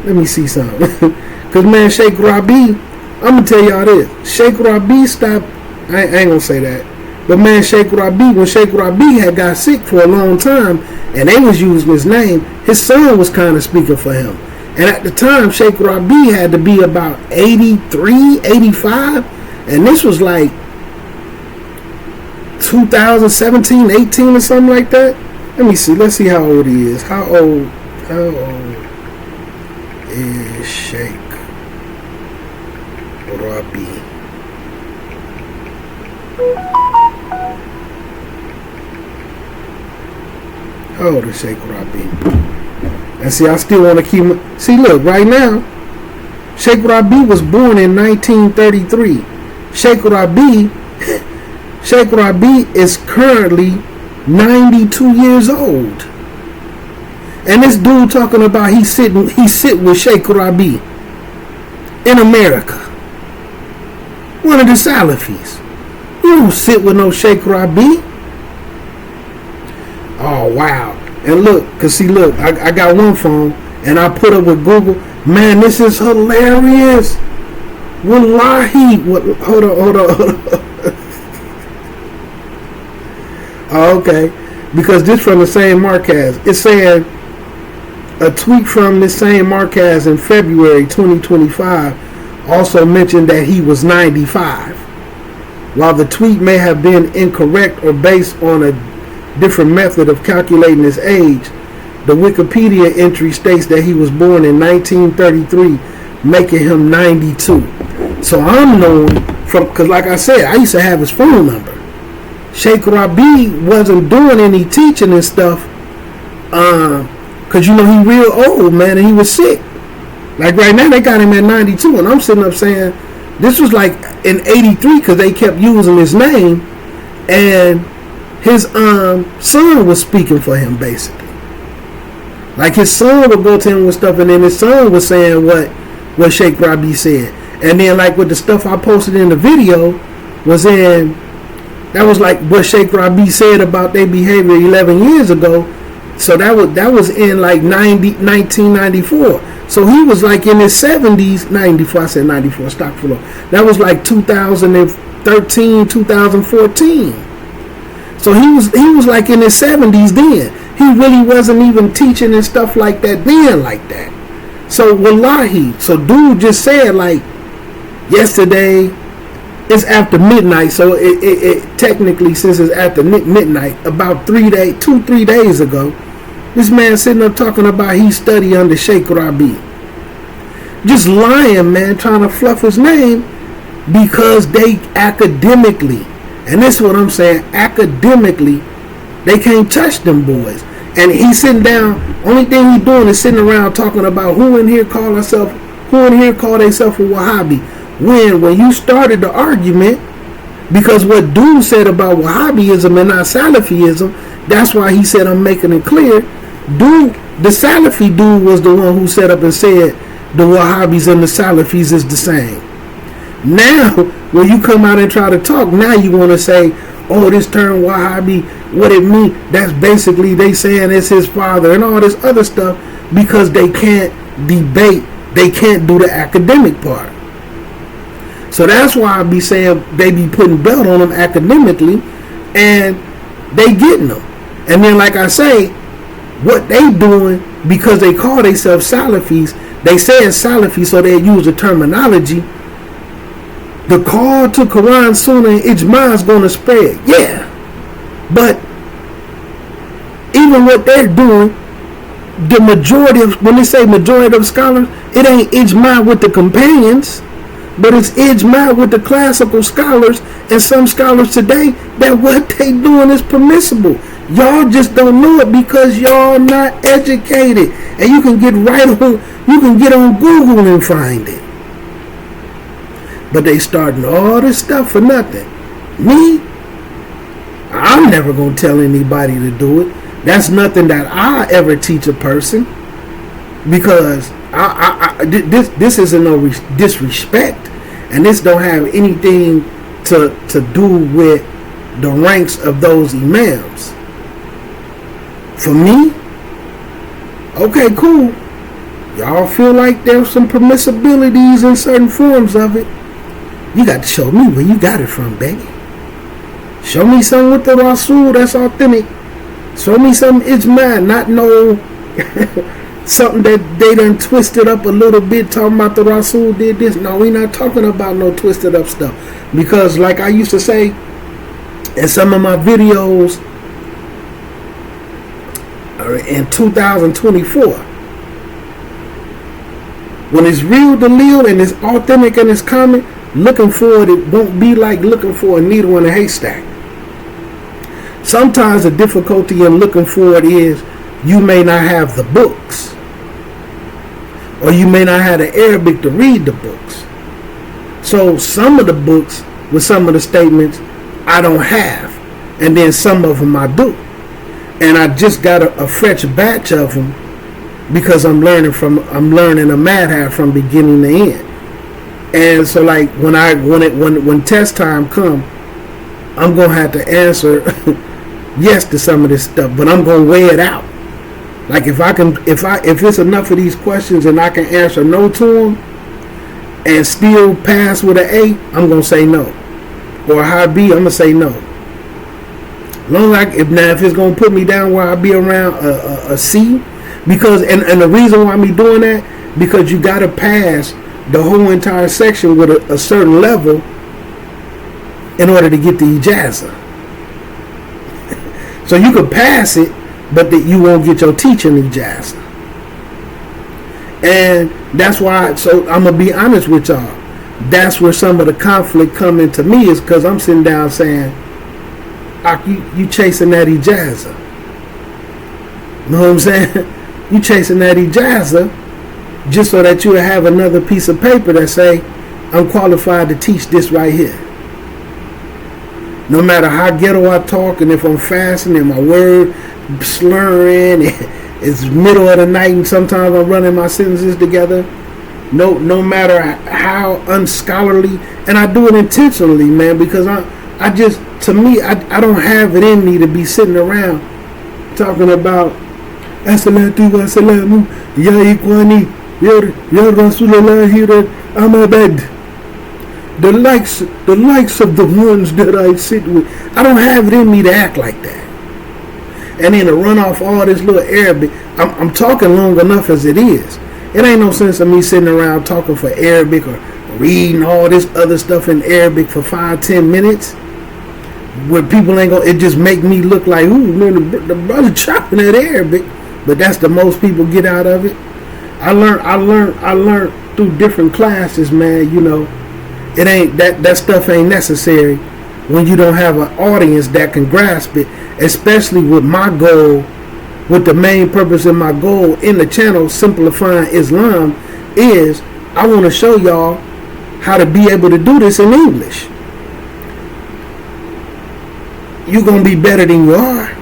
let me see something. Because, man, Sheikh Rabi, I'm going to tell y'all this. Sheikh Rabi stopped, I ain't going to say that. But, man, Sheikh Rabi, when Sheikh Rabi had got sick for a long time, and they was using his name, his son was kind of speaking for him. And at the time, Sheikh Rabi had to be about 83, 85. And this was like 2017, 18 or something like that. Let me see. Let's see how old he is. How old is Sheikh Rabi? How old is Sheikh Rabi? And see, I still want to keep... See, look, right now, Sheikh Rabi was born in 1933. Sheikh Rabi is currently 92 years old. And this dude talking about he sit with Sheikh Rabi in America. One of the Salafis. You don't sit with no Sheikh Rabi. Oh, wow. And look, I got one phone and I put up with Google. Man, this is hilarious. Wallahi. Hold on. Oh, okay. Because this from the same Marquez. It's saying a tweet from this same Marquez in February 2025 also mentioned that he was 95. While the tweet may have been incorrect or based on a different method of calculating his age, the Wikipedia entry states that he was born in 1933, making him 92. So I'm known from, because like I said, I used to have his phone number. Sheikh Rabi wasn't doing any teaching and stuff, because you know he real old, man, and he was sick. Like right now they got him at 92, and I'm sitting up saying this was like in 83 because they kept using his name, and his son was speaking for him basically. Like his son would go to him with stuff, and then his son was saying what Sheikh Rabi said. And then like with the stuff I posted in the video was in, that was like what Sheikh Rabi said about their behavior 11 years ago. So that was in like 1994. So he was like in his 70s, 94, I said 94, stock flow. That was like 2013, 2014. So he was like in his 70s then. He really wasn't even teaching and stuff like that then like that. So wallahi, so dude just said like yesterday it's after midnight, so it technically, since it's after midnight, about 3 days ago, this man sitting up talking about he studied under Sheikh Rabi. Just lying, man, trying to fluff his name because they academically, and this is what I'm saying, academically, they can't touch them boys. And he's sitting down, only thing he's doing is sitting around talking about who in here call themselves a Wahhabi. When you started the argument, because what dude said about Wahhabism and not Salafism, that's why he said I'm making it clear. Dude, the Salafi dude was the one who set up and said the Wahhabis and the Salafis is the same. Now, when you come out and try to talk, now you want to say, oh, this term Wahhabi, what it mean? That's basically they saying it's his father and all this other stuff, because they can't debate, they can't do the academic part. So that's why I be saying they be putting belt on them academically, and they getting them. And then, like I say, what they doing, because they call themselves Salafis, they say it's Salafi, so they use the terminology. The call to Quran, Sunnah, and Ijma is going to spread. Yeah. But even what they're doing, the majority of, when they say majority of scholars, it ain't Ijma with the companions, but it's Ijma with the classical scholars and some scholars today that what they doing is permissible. Y'all just don't know it because y'all not educated. And you can get on Google and find it. But they starting all this stuff for nothing. Me, I'm never going to tell anybody to do it. That's nothing that I ever teach a person, because this isn't no disrespect, and this don't have anything to do with the ranks of those imams. For me, okay, cool. Y'all feel like there's some permissibilities in certain forms of it. You got to show me where you got it from, baby. Show me something with the Rasul that's authentic. Show me something Ijma, not no something that they done twisted up a little bit, talking about the Rasul did this. No, we not talking about no twisted up stuff. Because like I used to say in some of my videos in 2024, when it's real Dalil and it's authentic and it's common, looking for it won't be like looking for a needle in a haystack. Sometimes the difficulty in looking for it is you may not have the books, or you may not have the Arabic to read the books. So some of the books with some of the statements I don't have, and then some of them I do. And I just got a fresh batch of them because I'm learning a madhab from beginning to end. And so like when test time come, I'm gonna have to answer yes to some of this stuff, but I'm gonna weigh it out. Like if it's enough of these questions and I can answer no to them and still pass with an A, I'm gonna say no. Or a high B, I'm gonna say no. Long like if it's gonna put me down where I be around a C, because and the reason why me doing that, because you gotta pass the whole entire section with a certain level in order to get the ijazah. So you could pass it, but that you won't get your teaching ijazah. And that's why. So I'm gonna be honest with y'all. That's where some of the conflict come into me, is because I'm sitting down saying, you chasing that ijazah. Know what I'm saying? You chasing that ijazah just so that you have another piece of paper that say, I'm qualified to teach this right here. No matter how ghetto I talk, and if I'm fasting and my word slurring, it's middle of the night and sometimes I'm running my sentences together. No matter how unscholarly, and I do it intentionally, man, because I just, to me, I don't have it in me to be sitting around talking about As-salatu wa-salamu ya ikhwani ya Rasulullah Ahmad. The likes of the ones that I sit with. I don't have it in me to act like that. And then to run off all this little Arabic. I'm talking long enough as it is. It ain't no sense of me sitting around talking for Arabic or reading all this other stuff in Arabic for 5-10 minutes. Where people ain't gonna, it just make me look like, ooh, man, the brother chopping that Arabic. But that's the most people get out of it. I learned through different classes, man, you know. It ain't that stuff ain't necessary when you don't have an audience that can grasp it, especially with my goal, with the main purpose of my goal in the channel, Simplifying Islam, is I want to show y'all how to be able to do this in English. You're going to be better than you are.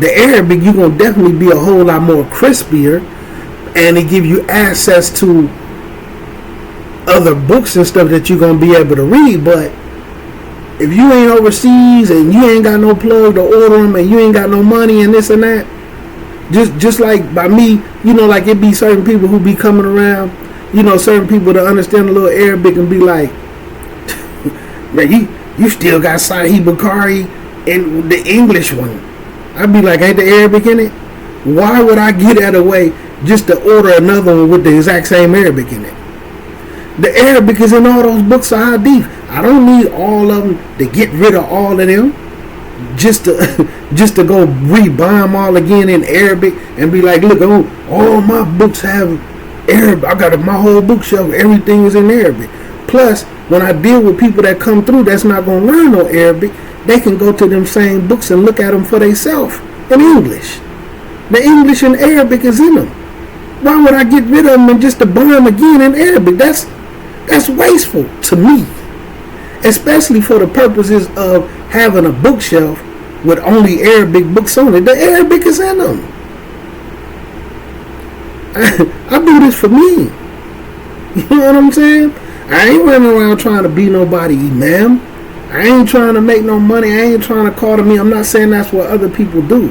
The Arabic, you're going to definitely be a whole lot more crispier, and it give you access to other books and stuff that you're going to be able to read. But if you ain't overseas and you ain't got no plug to order them and you ain't got no money and this and that, just like by me, you know, like it be certain people who be coming around, you know, certain people that understand a little Arabic and be like, man, you still got Sahih Bukhari and the English one. I'd be like, ain't the Arabic in it? Why would I get out of the way just to order another one with the exact same Arabic in it? The Arabic is in all those books of hadith. I don't need all of them to get rid of all of them just to go rebuy them all again in Arabic and be like, look, all my books have Arabic. I got my whole bookshelf. Everything is in Arabic. Plus, when I deal with people that come through that's not going to learn no Arabic, they can go to them same books and look at them for themselves in English. The English and Arabic is in them. Why would I get rid of them and just to buy them again in Arabic? That's wasteful to me, especially for the purposes of having a bookshelf with only Arabic books on it. The Arabic is in them. I do this for me. You know what I'm saying? I ain't running around trying to be nobody imam. I ain't trying to make no money. I ain't trying to call to me. I'm not saying that's what other people do.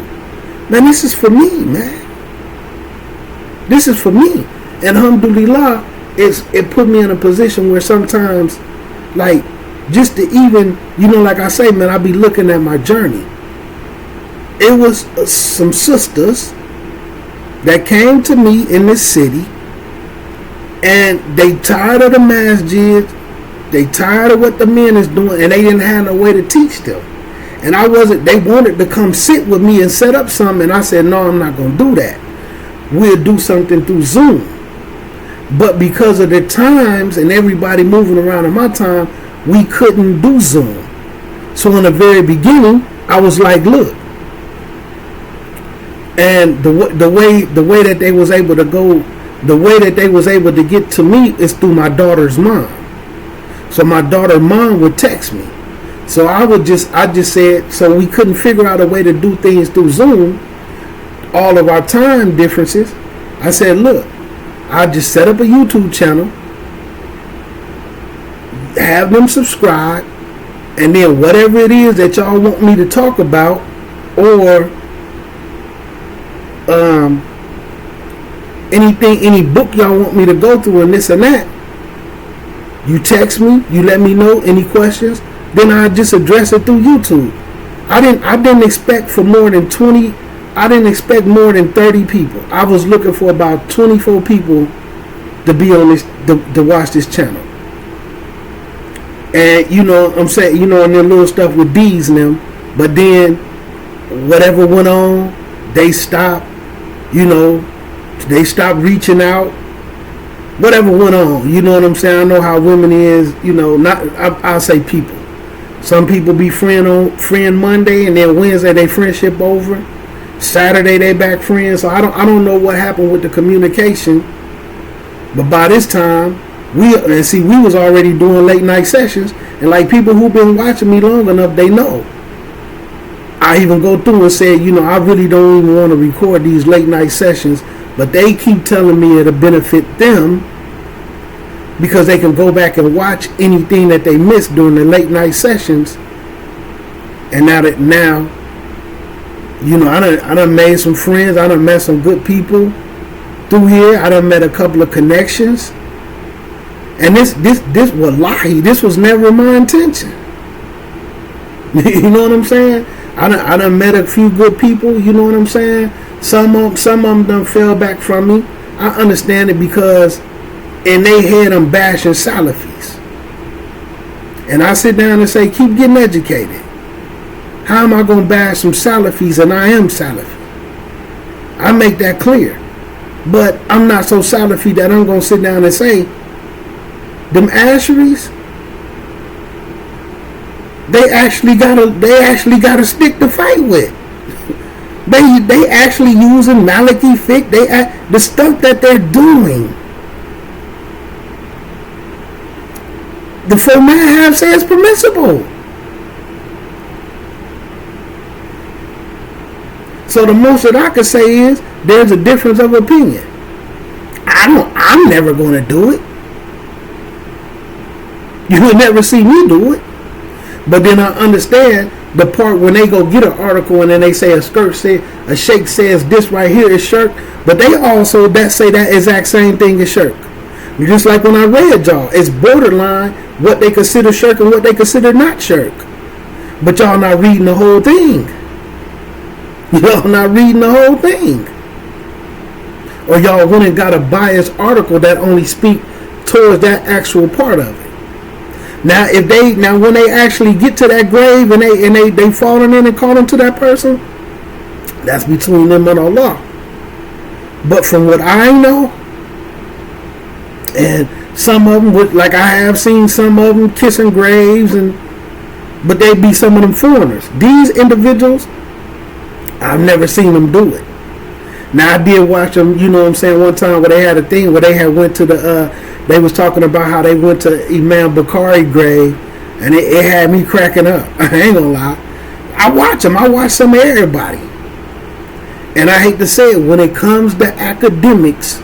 Man, this is for me, man. This is for me. And alhamdulillah, it put me in a position where sometimes, like, just to even, you know, like I say, man, I be looking at my journey. It was some sisters that came to me in this city, and they tired of the masjid, they tired of what the men is doing, and they didn't have no way to teach them. And they wanted to come sit with me and set up something, and I said, no, I'm not going to do that. We'll do something through Zoom. But because of the times and everybody moving around in my time, we couldn't do Zoom. So in the very beginning, I was like, look. And the way that they was able to go, the way that they was able to get to me is through my daughter's mom. So my daughter's mom would text me. So I just said, so we couldn't figure out a way to do things through Zoom, all of our time differences. I said, look, I just set up a YouTube channel, have them subscribe, and then whatever it is that y'all want me to talk about, or any book y'all want me to go through and this and that, you text me, you let me know any questions, then I just address it through YouTube. I didn't expect for more than 20. I didn't expect more than 30 people. I was looking for about 24 people to be on this to watch this channel. And you know I'm saying, and their little stuff with D's and them, but then whatever went on, they stopped, they stopped reaching out. Whatever went on, you know what I'm saying? I know how women is, I'll say people. Some people be friend Monday, and then Wednesday they friendship over. Saturday they back friends. So I don't know what happened with the communication. But by this time, we was already doing late night sessions, and like people who've been watching me long enough, they know. I even go through and say, I really don't even want to record these late night sessions, but they keep telling me it'll benefit them because they can go back and watch anything that they missed during the late night sessions. And now, I done made some friends. I done met some good people through here. I done met a couple of connections. And this wallahi, this was never my intention. You know what I'm saying? I done met a few good people, you know what I'm saying? Some of them done fell back from me. I understand it because in they head I'm bashing Salafis. And I sit down and say, keep getting educated. How am I going to bash some Salafis and I am Salafi? I make that clear. But I'm not so Salafi that I'm going to sit down and say, them Asheris, they actually got a stick to fight with. They actually using Maliki fiqh. The stuff that they're doing. The four madhab says permissible. So the most that I can say is there's a difference of opinion. I'm never going to do it. You will never see me do it. But then I understand the part when they go get an article and then they say a sheikh says this right here is shirk, but they also say that exact same thing is shirk. Just like when I read y'all, it's borderline what they consider shirk and what they consider not shirk. But y'all not reading the whole thing. Y'all not reading the whole thing. Or y'all went and got a biased article that only speak towards that actual part of it. Now when they actually get to that grave and they falling in and calling to that person, that's between them and Allah. But from what I know, and some of them would, like I have seen some of them kissing graves, but they be some of them foreigners. These individuals, I've never seen them do it. Now I did watch them, you know what I'm saying, one time where they had a thing where they had went to they was talking about how they went to Imam Bukhari grave, and it had me cracking up. I ain't gonna lie. I watch them. I watch some of everybody. And I hate to say it, when it comes to academics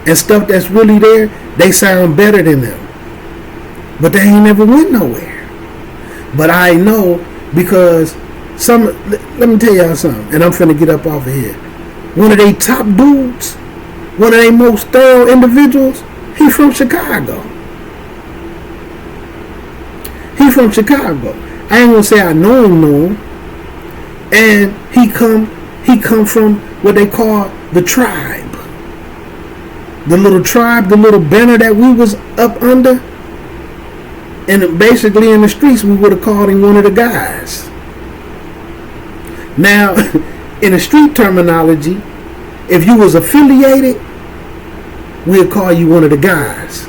and stuff that's really there, they sound better than them. But they ain't never went nowhere. But I know because let me tell y'all something, and I'm finna get up off of here. One of they top dudes, one of they most thorough individuals, he from Chicago. He from Chicago. I ain't gonna say I know him. And he come from what they call the tribe. The little tribe, the little banner that we was up under. And basically in the streets we would have called him one of the guys. Now, in the street terminology, if you was affiliated, we'd call you one of the guys.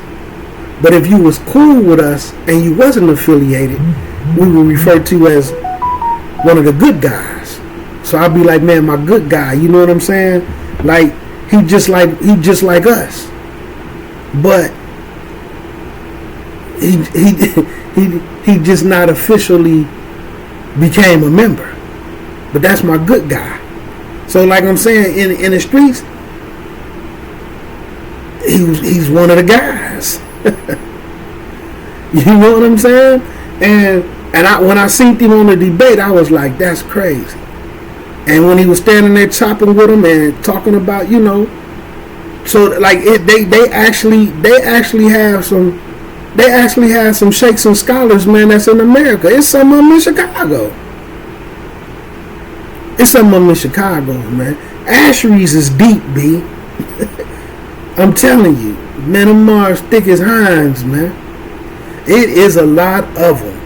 But if you was cool with us and you wasn't affiliated, we would refer to you as one of the good guys. So I'd be like, man, my good guy, you know what I'm saying? Like he just like us. But he just not officially became a member. But that's my good guy. So like I'm saying, in the streets, he's one of the guys. You know what I'm saying? And when I seen him on the debate, I was like, that's crazy. And when he was standing there chopping with him and talking about, so like they actually have some sheikhs and scholars, man, that's in America. It's some of them in Chicago. It's some of them in Chicago, man. Asheries is deep, B. I'm telling you, man, them Mars thick as Heinz, man. It is a lot of them.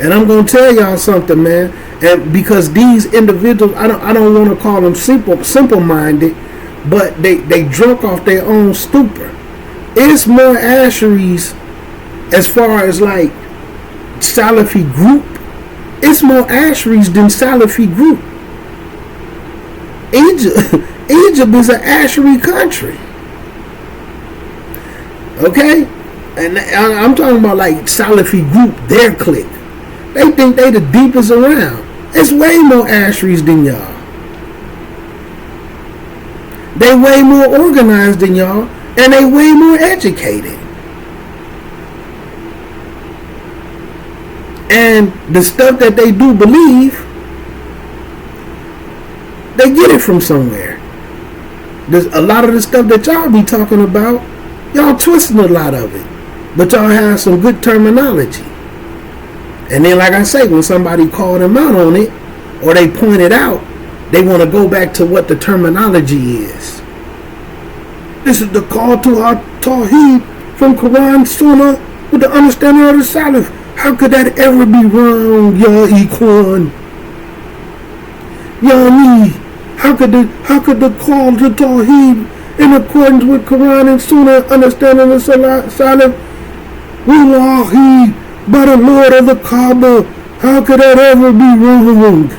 And I'm gonna tell y'all something, man. And because these individuals, I don't want to call them simple-minded, but they drunk off their own stupor. It's more Asheries as far as like Salafi group. It's more Asheries than Salafi group. Egypt is an Ashery country. Okay? And I'm talking about like Salafi group, their clique. They think they the deepest around. It's way more Asheries than y'all. They way more organized than y'all, and they way more educated. And the stuff that they do believe, they get it from somewhere. There's a lot of the stuff that y'all be talking about, y'all twisting a lot of it. But y'all have some good terminology. And then, like I say, when somebody called them out on it, or they point it out, they want to go back to what the terminology is. This is the call to our Tawheed from Quran Sunnah with the understanding of the Salaf. How could that ever be wrong, Ya Ikhwan? Ya me? How could the call to Tawheed in accordance with Quran and Sunnah understanding of the Salaf? Wallahi, by the Lord of the Kaaba, how could that ever be wrong?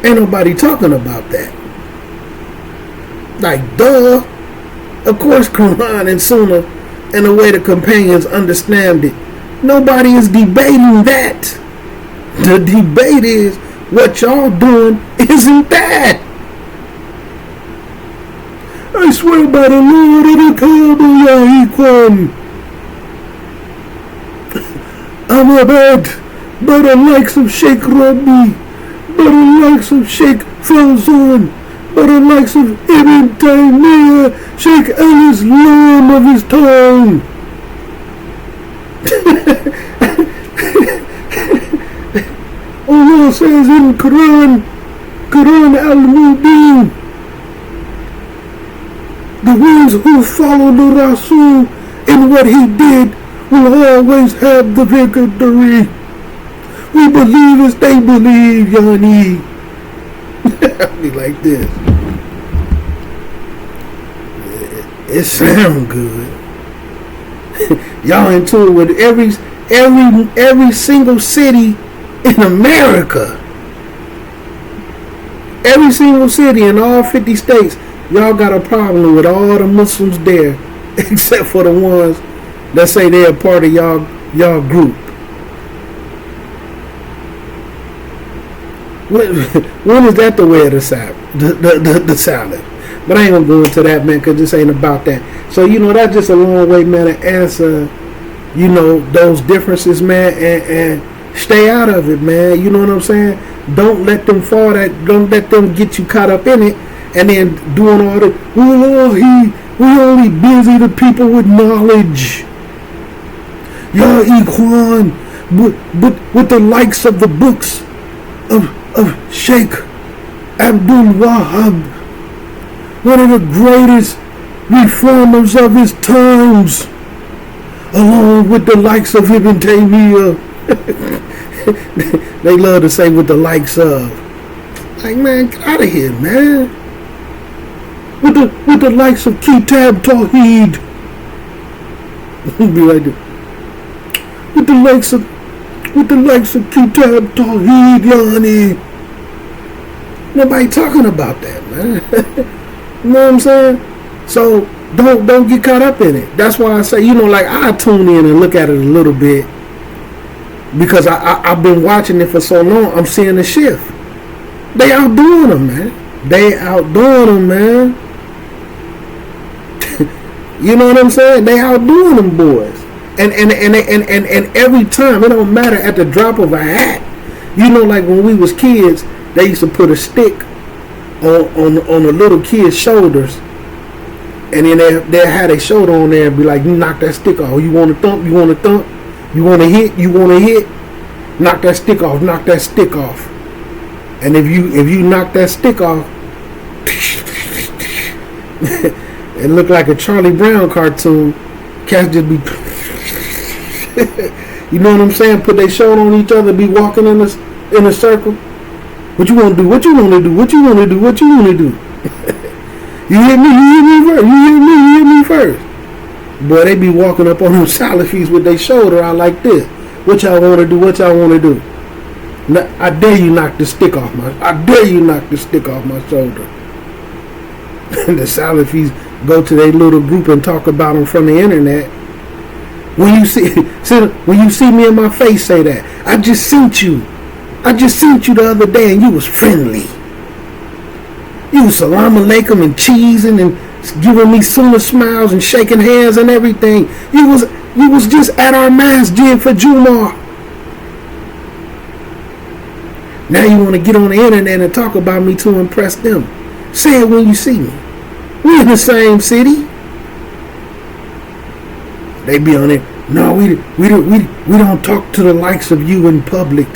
Ain't nobody talking about that. Like, duh. Of course, Quran and Sunnah and the way the companions understand it. Nobody is debating that. The debate is what y'all doing isn't that. I swear by the Lord of the Kaaba, Ya Ikhwan, I'm about by the likes of Sheikh Rabi, by the likes of Sheikh Fawzan, by the likes of Ibn Taymiyyah, Sheikh al-Islam of his time. Allah says in Quran al-Mubin, the ones who follow the Rasul in what he did will always have the victory. We believe as they believe, Yani. Be like this. It sound good. Y'all in tune with every single city in America. Every single city in all 50 states. Y'all got a problem with all the Muslims there, except for the ones that say they're a part of y'all group. When is that the way of the salad? The salad. But I ain't gonna go into that, man, because this ain't about that. So, that's just a long way, man, to answer, those differences, man, and stay out of it, man. You know what I'm saying? Don't let them don't let them get you caught up in it, and then doing all the, we only busy the people with knowledge. Ya Ikhwan, but with the likes of the books of Sheikh Abdul Wahab, one of the greatest reformers of his times, along with the likes of Ibn Taymiyyah. They love to say with the likes of. Like, man, get out of here, man. With the likes of Kitab Tawheed. Be like that. With the likes of Kitab Tawheed, Yani. Nobody talking about that, man. You know what I'm saying? So don't get caught up in it. That's why I say, I tune in and look at it a little bit, because I've been watching it for so long. I'm seeing a shift. They outdoing them, man. They outdoing them, man. You know what I'm saying? They outdoing them boys. And every time, it don't matter, at the drop of a hat. Like when we was kids, they used to put a stick on a little kid's shoulders, and then they had a shoulder on there and be like, you knock that stick off. You want to thump? You want to thump? You want to hit? You want to hit? Knock that stick off. Knock that stick off. And if you knock that stick off, it looked like a Charlie Brown cartoon. Cats just be, you know what I'm saying? Put their shoulder on each other, be walking in a circle. What you want to do? What you want to do? What you want to do? What you want to do? You hit me. You hit me first. You hit me. You hit me first. Boy, they be walking up on them Salafis with their shoulder out like this. What y'all want to do? What y'all want to do? I dare you knock the stick off my. I dare you knock the stick off my shoulder. And the Salafis go to their little group and talk about them from the internet. When you see me in my face, say that. I just seen you the other day and you was friendly. You was salam alaikum and cheesing and giving me sunnah smiles and shaking hands and everything. You was just at our masjid for Jumu'ah. Now you want to get on the internet and talk about me to impress them. Say it when you see me. We in the same city. They be on it. No, we don't talk to the likes of you in public.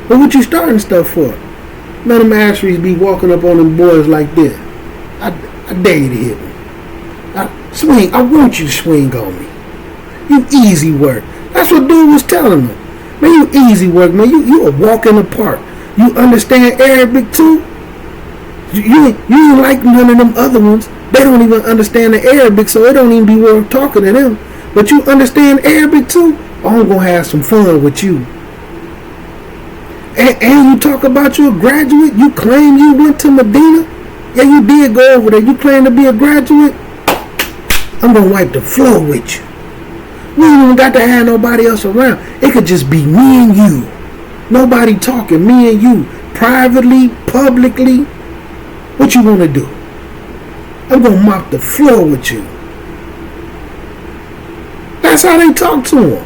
But what you starting stuff for? Let them Ashleys be walking up on them boys like this. I dare you to hit me. Swing. I want you to swing on me. You easy work. That's what dude was telling them. Man, you easy work, man. You a walk in the park. You understand Arabic too? You ain't like none of them other ones. They don't even understand the Arabic, so it don't even be worth talking to them. But you understand Arabic too? I'm gonna have some fun with you. And you talk about you a graduate. You claim you went to Medina. Yeah, you did go over there. You claim to be a graduate. I'm gonna wipe the floor with you. We ain't even got to have nobody else around. It could just be me and you. Nobody talking. Me and you. Privately, publicly. What you want to do? I'm going to mop the floor with you. That's how they talk to him.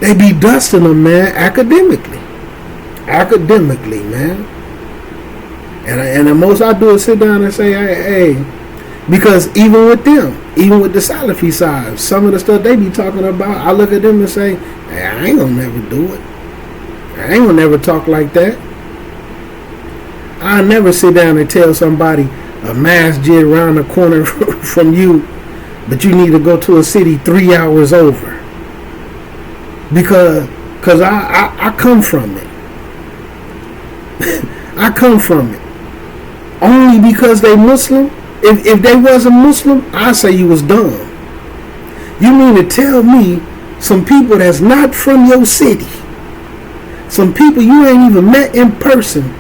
They be dusting them, man, academically. Academically, man. And the most I do is sit down and say, hey, because even with them, even with the Salafi side, some of the stuff they be talking about, I look at them and say, hey, I ain't going to never do it. I ain't going to never talk like that. I'll never sit down and tell somebody a masjid around the corner from you, but you need to go to a city 3 hours over. Because I come from it. I come from it. Only because they Muslim. If they wasn't Muslim, I'd say you was dumb. You mean to tell me some people that's not from your city, some people you ain't even met in person,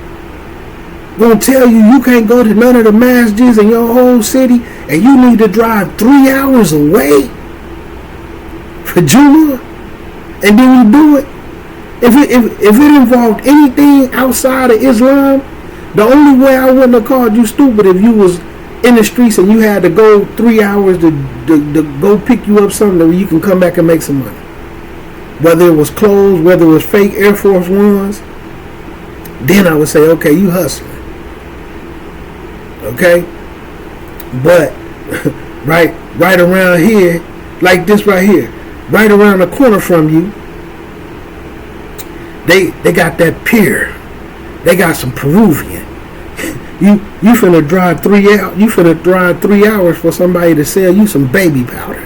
gonna tell you can't go to none of the masjids in your whole city and you need to drive 3 hours away for Jumu'ah? And then you do it? If it involved anything outside of Islam, the only way I wouldn't have called you stupid if you was in the streets and you had to go 3 hours to go pick you up something where you can come back and make some money. Whether it was clothes, whether it was fake Air Force Ones, then I would say, okay, you hustling. Okay? But right around here, like this right here, right around the corner from you, they got that pier. They got some Peruvian. You finna drive 3 hours. You finna drive 3 hours for somebody to sell you some baby powder.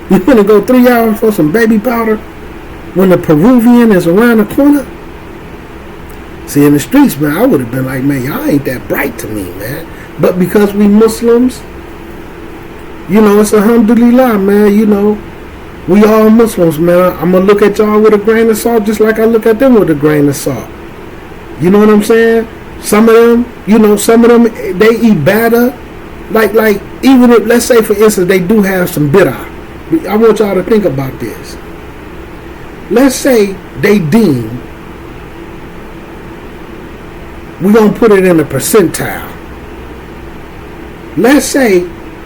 You finna go 3 hours for some baby powder when the Peruvian is around the corner? See, in the streets, man, I would have been like, man, y'all ain't that bright to me, man. But because we Muslims, you know, it's alhamdulillah, man. You know, we all Muslims, man. I'm gonna look at y'all with a grain of salt, just like I look at them with a grain of salt. You know what I'm saying? Some of them, they eat batter. Like even if, let's say for instance, they do have some bid'ah. I want y'all to think about this. Let's say they deem, we're going to put it in a percentile. Let's say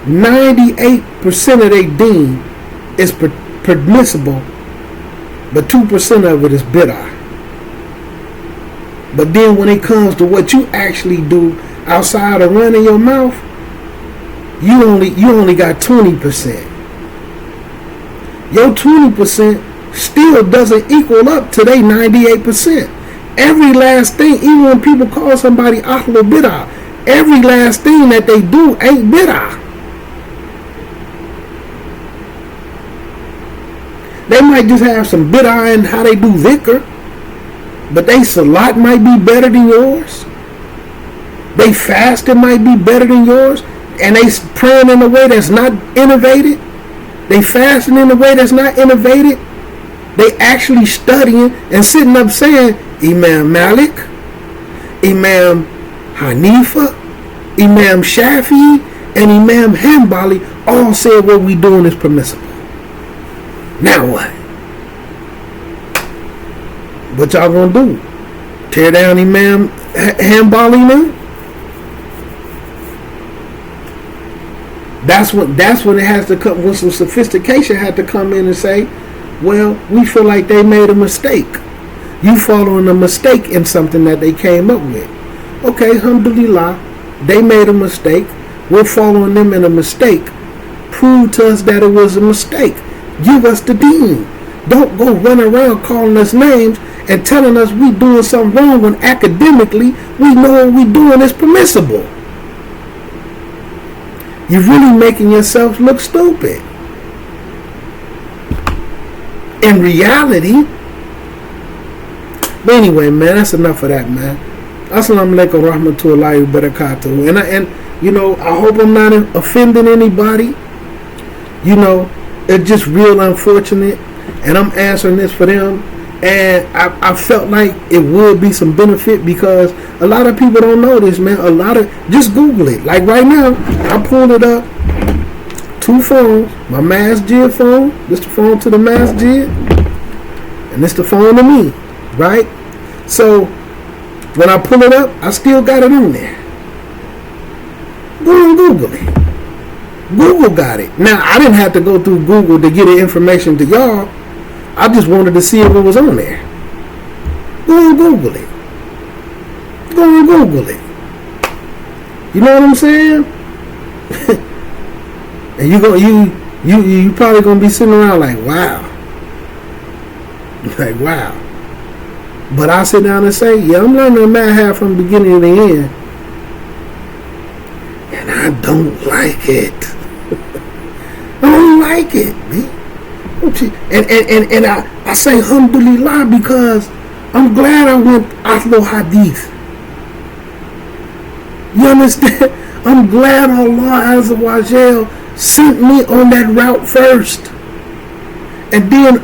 98% of they deem is permissible, but 2% of it is bid'ah. But then when it comes to what you actually do outside of running your mouth, you only got 20%. your 20% still doesn't equal up to their 98%. Every last thing, even when people call somebody Ahlul Bid'ah, every last thing that they do ain't Bid'ah. They might just have some Bid'ah in how they do dhikr, but they salat might be better than yours. They fasting might be better than yours. And they praying in a way that's not innovated. They fasting in a way that's not innovated. They actually studying and sitting up saying, Imam Malik, Imam Hanifa, Imam Shafi'i, and Imam Hanbali all said what we doing is permissible. Now what? What y'all gonna do? Tear down Imam Hanbali now? That's what it has to come. When some sophistication had to come in and say, well, we feel like they made a mistake. You following a mistake in something that they came up with. Okay, alhamdulillah, they made a mistake. We're following them in a mistake. Prove to us that it was a mistake. Give us the deen. Don't go run around calling us names and telling us we doing something wrong when academically we know what we doing is permissible. You're really making yourself look stupid. In reality. But anyway, man, that's enough of that, man. Assalamu alaikum warahmatullahi wabarakatuh. And you know, I hope I'm not offending anybody. You know, it's just real unfortunate. And I'm answering this for them. And I felt like it would be some benefit because a lot of people don't know this, man. Just Google it. Like right now, I pulled it up. 2 phones. My Masjid phone. This the phone to the Masjid. And this the phone to me. Right? So, when I pull it up, I still got it on there. Go and Google it. Google got it. Now, I didn't have to go through Google to get the information to y'all. I just wanted to see if it was on there. Go and Google it. Go and Google it. You know what I'm saying? And you probably gonna be sitting around like, wow. Like, wow. But I sit down and say, yeah, I'm learning the madhab from the beginning to the end. And I don't like it. I don't like it, man. And I say alhamdulillah because I'm glad I went Ahlul Hadith. You understand? I'm glad Allah Azza wa Jal sent me on that route first, and then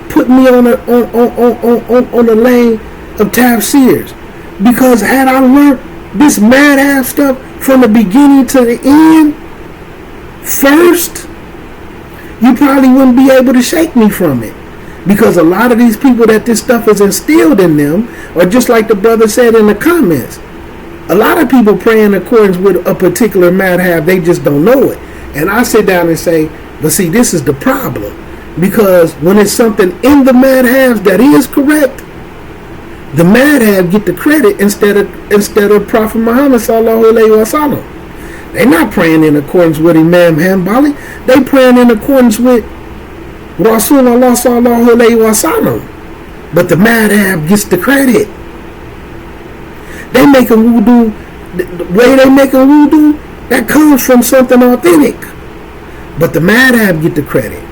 put me on a lane of tafsirs. Because had I learned this madhab stuff from the beginning to the end first, you probably wouldn't be able to shake me from it. Because a lot of these people that this stuff is instilled in them, or just like the brother said in the comments, a lot of people pray in accordance with a particular madhab, they just don't know it. And I sit down and say, but see, this is the problem. Because when it's something in the madhabs that is correct, the madhab get the credit instead of Prophet Muhammad sallallahu alaihi wasallam. They're not praying in accordance with Imam Hanbali. They praying in accordance with Rasulullah sallallahu alaihi wasallam. But the madhab gets the credit. They making wudu, the way they making wudu, that comes from something authentic. But the madhab get the credit.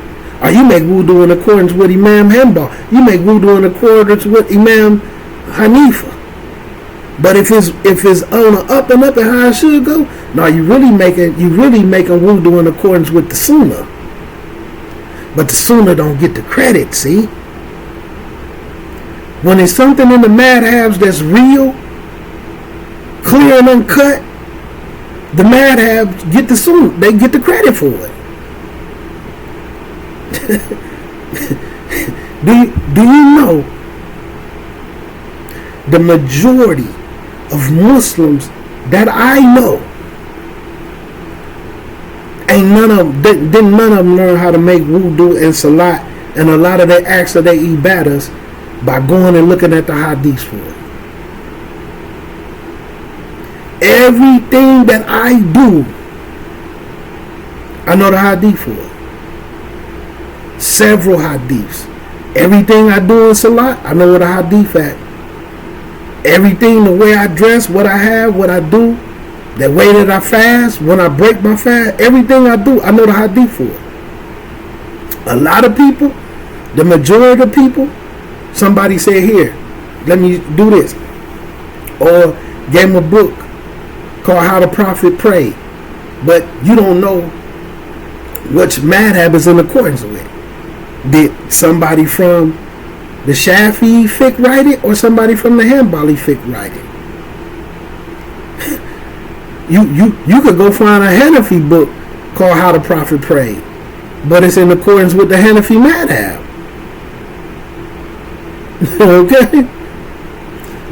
Or you make wudu in accordance with Imam Hanbal. You make wudu in accordance with Imam Hanifa. But if it's on the up and up and how it should go, no, you really making wudu in accordance with the Sunnah. But the Sunnah don't get the credit, see? When it's something in the madhabs that's real, clear and uncut, the madhabs get the Sunnah. They get the credit for it. Do you know the majority of Muslims that I know didn't none of them learn how to make wudu and salat and a lot of their acts of their ibadas by going and looking at the hadiths for it. Everything that I do, I know the hadith for it. several hadiths. Everything I do in Salat, I know what a hadith at. Everything, the way I dress, what I have, what I do, the way that I fast, when I break my fast, everything I do, I know the hadith for it. A lot of people, the majority of people, somebody said, here, let me do this. Or gave them a book called How the Prophet Prayed. But you don't know which madhab is in accordance with. Did somebody from the Shafi'i fiqh write it, or somebody from the Hanbali fiqh write it? You could go find a Hanafi book called How the Prophet Prayed, but it's in accordance with the Hanafi madhab. Okay?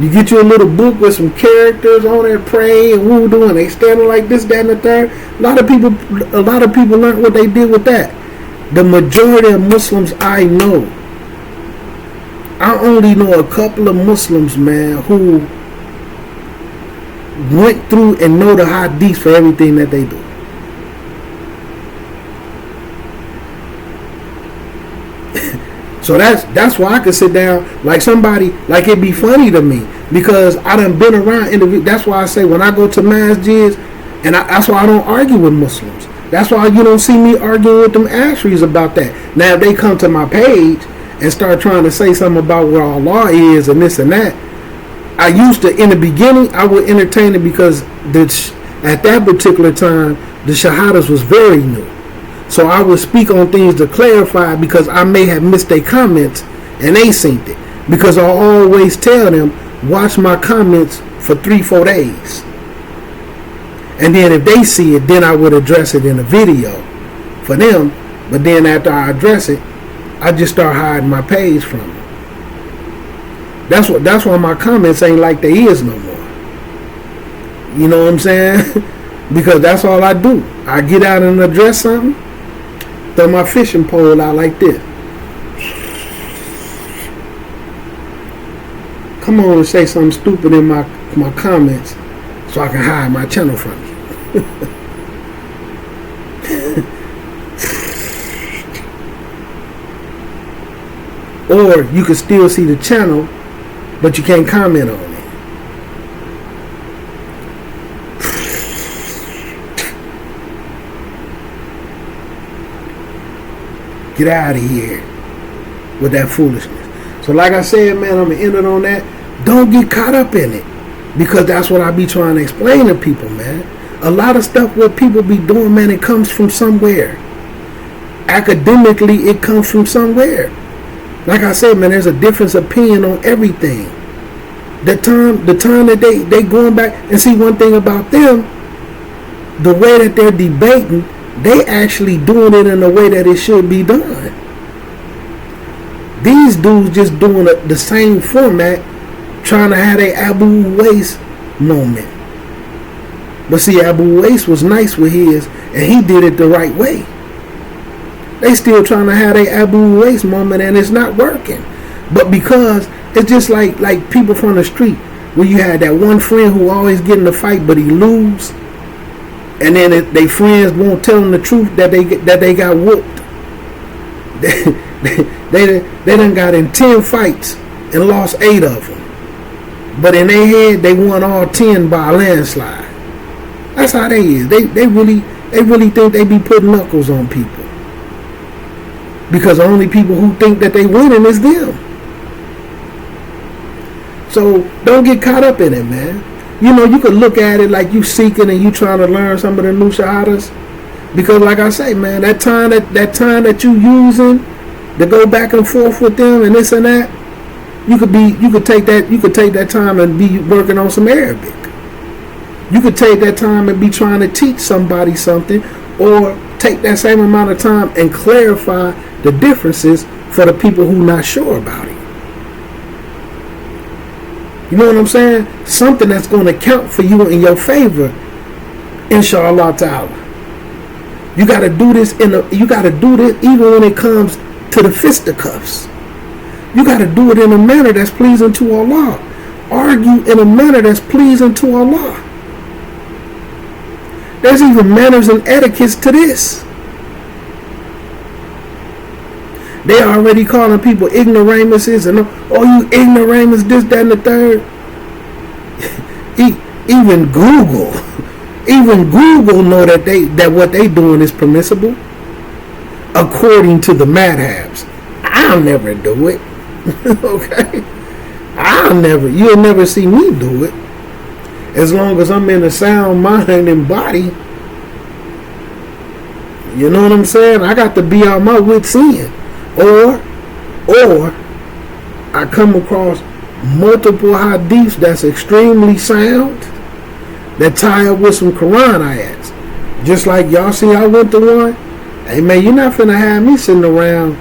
You get you a little book with some characters on there praying and wudu, and they standing like this, that, and the third. A lot of people learned what they did with that. The majority of Muslims I know, I only know a couple of Muslims, man, who went through and know the hadiths for everything that they do. So that's why I could sit down like somebody, like it'd be funny to me because I done been around that's why I say when I go to masjids, and that's why I don't argue with Muslims. That's why you don't see me arguing with them Ashris about that. Now if they come to my page and start trying to say something about where Allah is and this and that, I used to, in the beginning, I would entertain it because at that particular time, the Shahadas was very new. So I would speak on things to clarify because I may have missed their comments and they seen it. Because I always tell them, watch my comments for 3-4 days. And then if they see it, then I would address it in a video for them. But then after I address it, I just start hiding my page from them. That's why my comments ain't like they is no more. You know what I'm saying? Because that's all I do. I get out and address something, throw my fishing pole out like this. Come on and say something stupid in my comments so I can hide my channel from you. Or you can still see the channel, but you can't comment on it. Get out of here with that foolishness. So like I said, man, I'm going to end it on that. Don't get caught up in it. Because that's what I be trying to explain to people, man. A lot of stuff what people be doing, man, it comes from somewhere. Academically, it comes from somewhere. Like I said, man, there's a difference of opinion on everything. The time that they going back, and see one thing about them, the way that they're debating, they actually doing it in a way that it should be done. These dudes just doing the same format, trying to have a Abu Uwais moment. But see, Abu Uwais was nice with his, and he did it the right way. They still trying to have a Abu Uwais moment, and it's not working. But because it's just like people from the street, where you had that one friend who always get in the fight, but he lose, and then they friends won't tell them the truth that they got whooped. They done got in 10 fights and lost 8 of them. But in their head, they won all 10 by a landslide. That's how they is. They really think they be putting knuckles on people. Because the only people who think that they winning is them. So don't get caught up in it, man. You know, you could look at it like you seeking and you trying to learn some of the new shahadas. Because like I say, man, that time that you using to go back and forth with them and this and that, you could take that time and be working on some Arabic. You could take that time and be trying to teach somebody something, or take that same amount of time and clarify the differences for the people who not sure about it. You know what I'm saying? Something that's going to count for you in your favor, inshallah ta'ala. You got to do this even when it comes to the fisticuffs. You got to do it in a manner that's pleasing to Allah. Argue in a manner that's pleasing to Allah. There's even manners and etiquettes to this. They already calling people ignoramuses and you ignoramus, this, that, and the third. Even Google know that what they doing is permissible, according to the madhabs. I'll never do it. Okay, you'll never see me do it. As long as I'm in a sound mind and body, you know what I'm saying? I got to be out my wits end, or I come across multiple hadiths that's extremely sound, that tie up with some Quran ayats. Just like y'all see I went to one. Hey man, you're not finna have me sitting around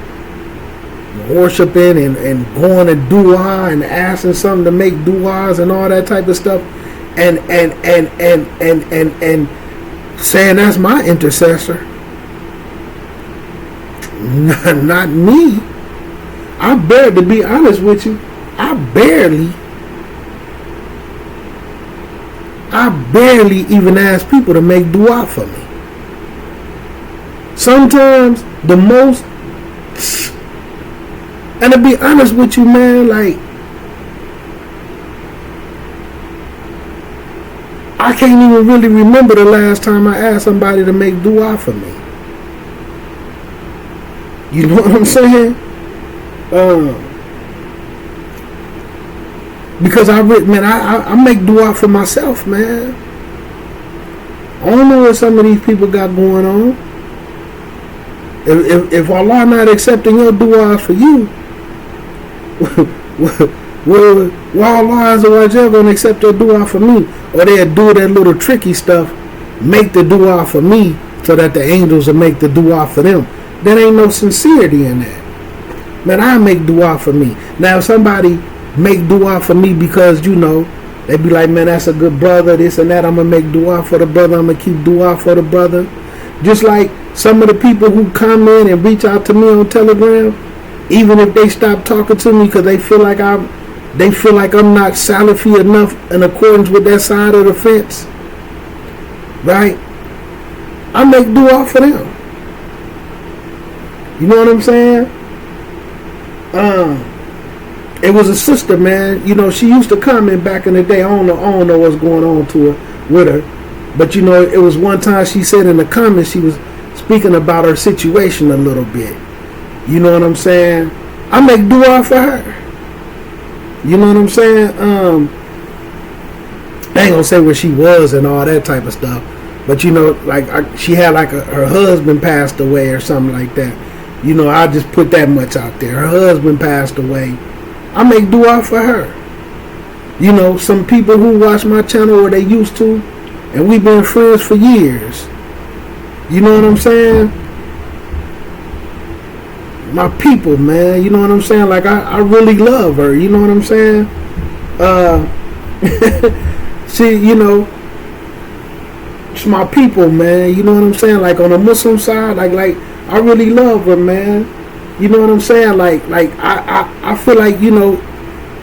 worshiping and going to dua and asking something to make duas and all that type of stuff and saying that's my intercessor. Not me. To be honest with you, I barely even ask people to make dua for me. Sometimes the most, and to be honest with you, man, like, I can't even really remember the last time I asked somebody to make dua for me. You know what I'm saying? Because I make dua for myself, man. I don't know what some of these people got going on. If Allah not accepting your duas for you, well, why Allah Azza wa Jalla gonna accept your dua for me? Or they'll do that little tricky stuff, make the dua for me, so that the angels will make the dua for them. There ain't no sincerity in that. Man, I make dua for me. Now, if somebody make dua for me because, they be like, man, that's a good brother, this and that, I'm going to make dua for the brother, I'm going to keep dua for the brother. Just like some of the people who come in and reach out to me on Telegram, even if they stop talking to me because they feel like I'm not Salafi enough in accordance with that side of the fence, right? I make dua for them. You know what I'm saying? It was a sister, man. She used to comment back in the day. I don't know what's going on with her. But, it was one time she said in the comments she was speaking about her situation a little bit. You know what I'm saying? I make dua for her. You know what I'm saying? I ain't gonna say where she was and all that type of stuff. But, she had her husband passed away or something like that. I just put that much out there. Her husband passed away. I make dua for her. Some people who watch my channel, or they used to, and we've been friends for years. You know what I'm saying? My people, man. You know what I'm saying? Like, I really love her. You know what I'm saying? It's my people, man. You know what I'm saying? Like, on the Muslim side, like I really love her, man. You know what I'm saying? Like I feel like,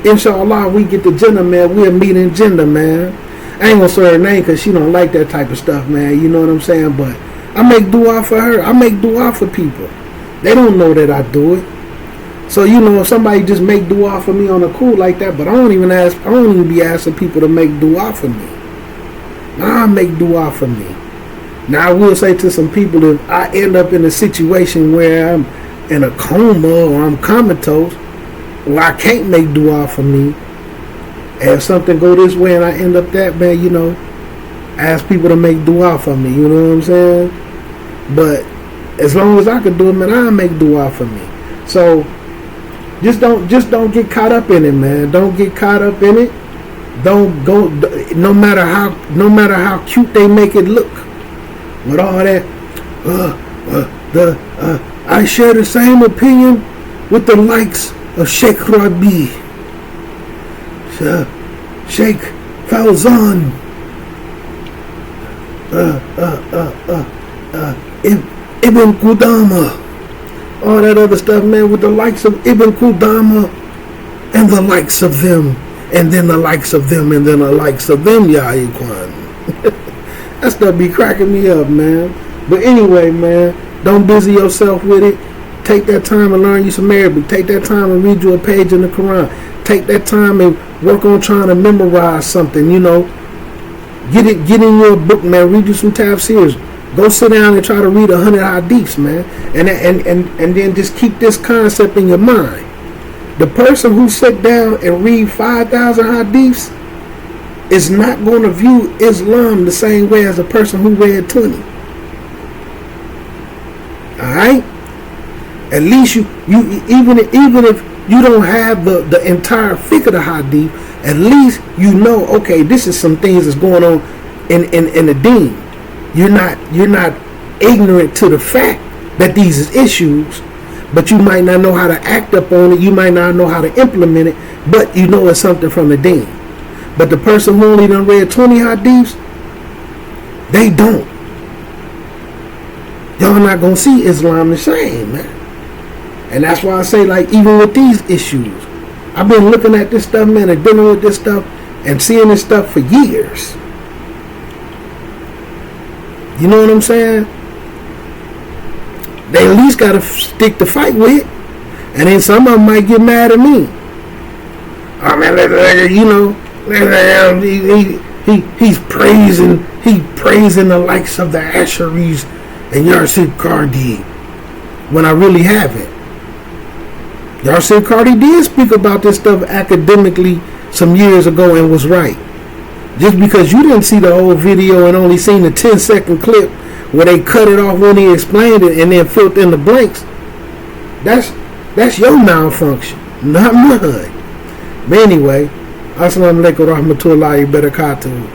inshallah, we get the Jannah, man. We'll meet in Jannah, man. I ain't gonna say her name because she don't like that type of stuff, man. You know what I'm saying? But I make dua for her. I make dua for people. They don't know that I do it. So, if somebody just make dua for me on a cool like that, but I don't even be asking people to make dua for me. Nah, I make dua for me. Now, I will say to some people, if I end up in a situation where I'm in a coma or I'm comatose, where I can't make dua for me, and if something go this way and I end up that, man, ask people to make dua for me. You know what I'm saying? But as long as I can do it, man, I'll make dua for me. So just don't get caught up in it, man. Don't get caught up in it. Don't go. No matter how cute they make it look. With all that, I share the same opinion with the likes of Sheikh Rabi, Sheikh Fawzan, Ibn Qudama, all that other stuff, man, with the likes of Ibn Qudama and the likes of them, and then the likes of them, and then the likes of them, Ya Ikhwan. That stuff be cracking me up, man. But anyway, man, don't busy yourself with it. Take that time and learn you some Arabic. Take that time and read you a page in the Quran. Take that time and work on trying to memorize something, you know. Get in your book, man. Read you some tafsirs. Go sit down and try to read 100 hadiths, man. And then just keep this concept in your mind. The person who sit down and read 5,000 hadiths is not going to view Islam the same way as a person who read 20. Alright? At least you even if you don't have the entire fiqh of the hadith, at least you know, okay, this is some things that's going on in the deen. You're not ignorant to the fact that these is issues, but you might not know how to act up on it. You might not know how to implement it, but you know it's something from the deen. But the person who only done read 20 hadiths, they don't. Y'all not gonna see Islam the same, man. And that's why I say, like, even with these issues, I've been looking at this stuff, man, and dealing with this stuff and seeing this stuff for years. You know what I'm saying? They at least got to stick to fight with. And then some of them might get mad at me. Oh, man, you know, he's praising the likes of the Asharis and Yasir Qardi when I really haven't. Yasir Qardi did speak about this stuff academically some years ago and was right. Just because you didn't see the whole video and only seen the 10-second clip where they cut it off when he explained it and then filled in the blanks, that's your malfunction, not mine. But anyway, assalamu alaikum warahmatullahi wabarakatuh.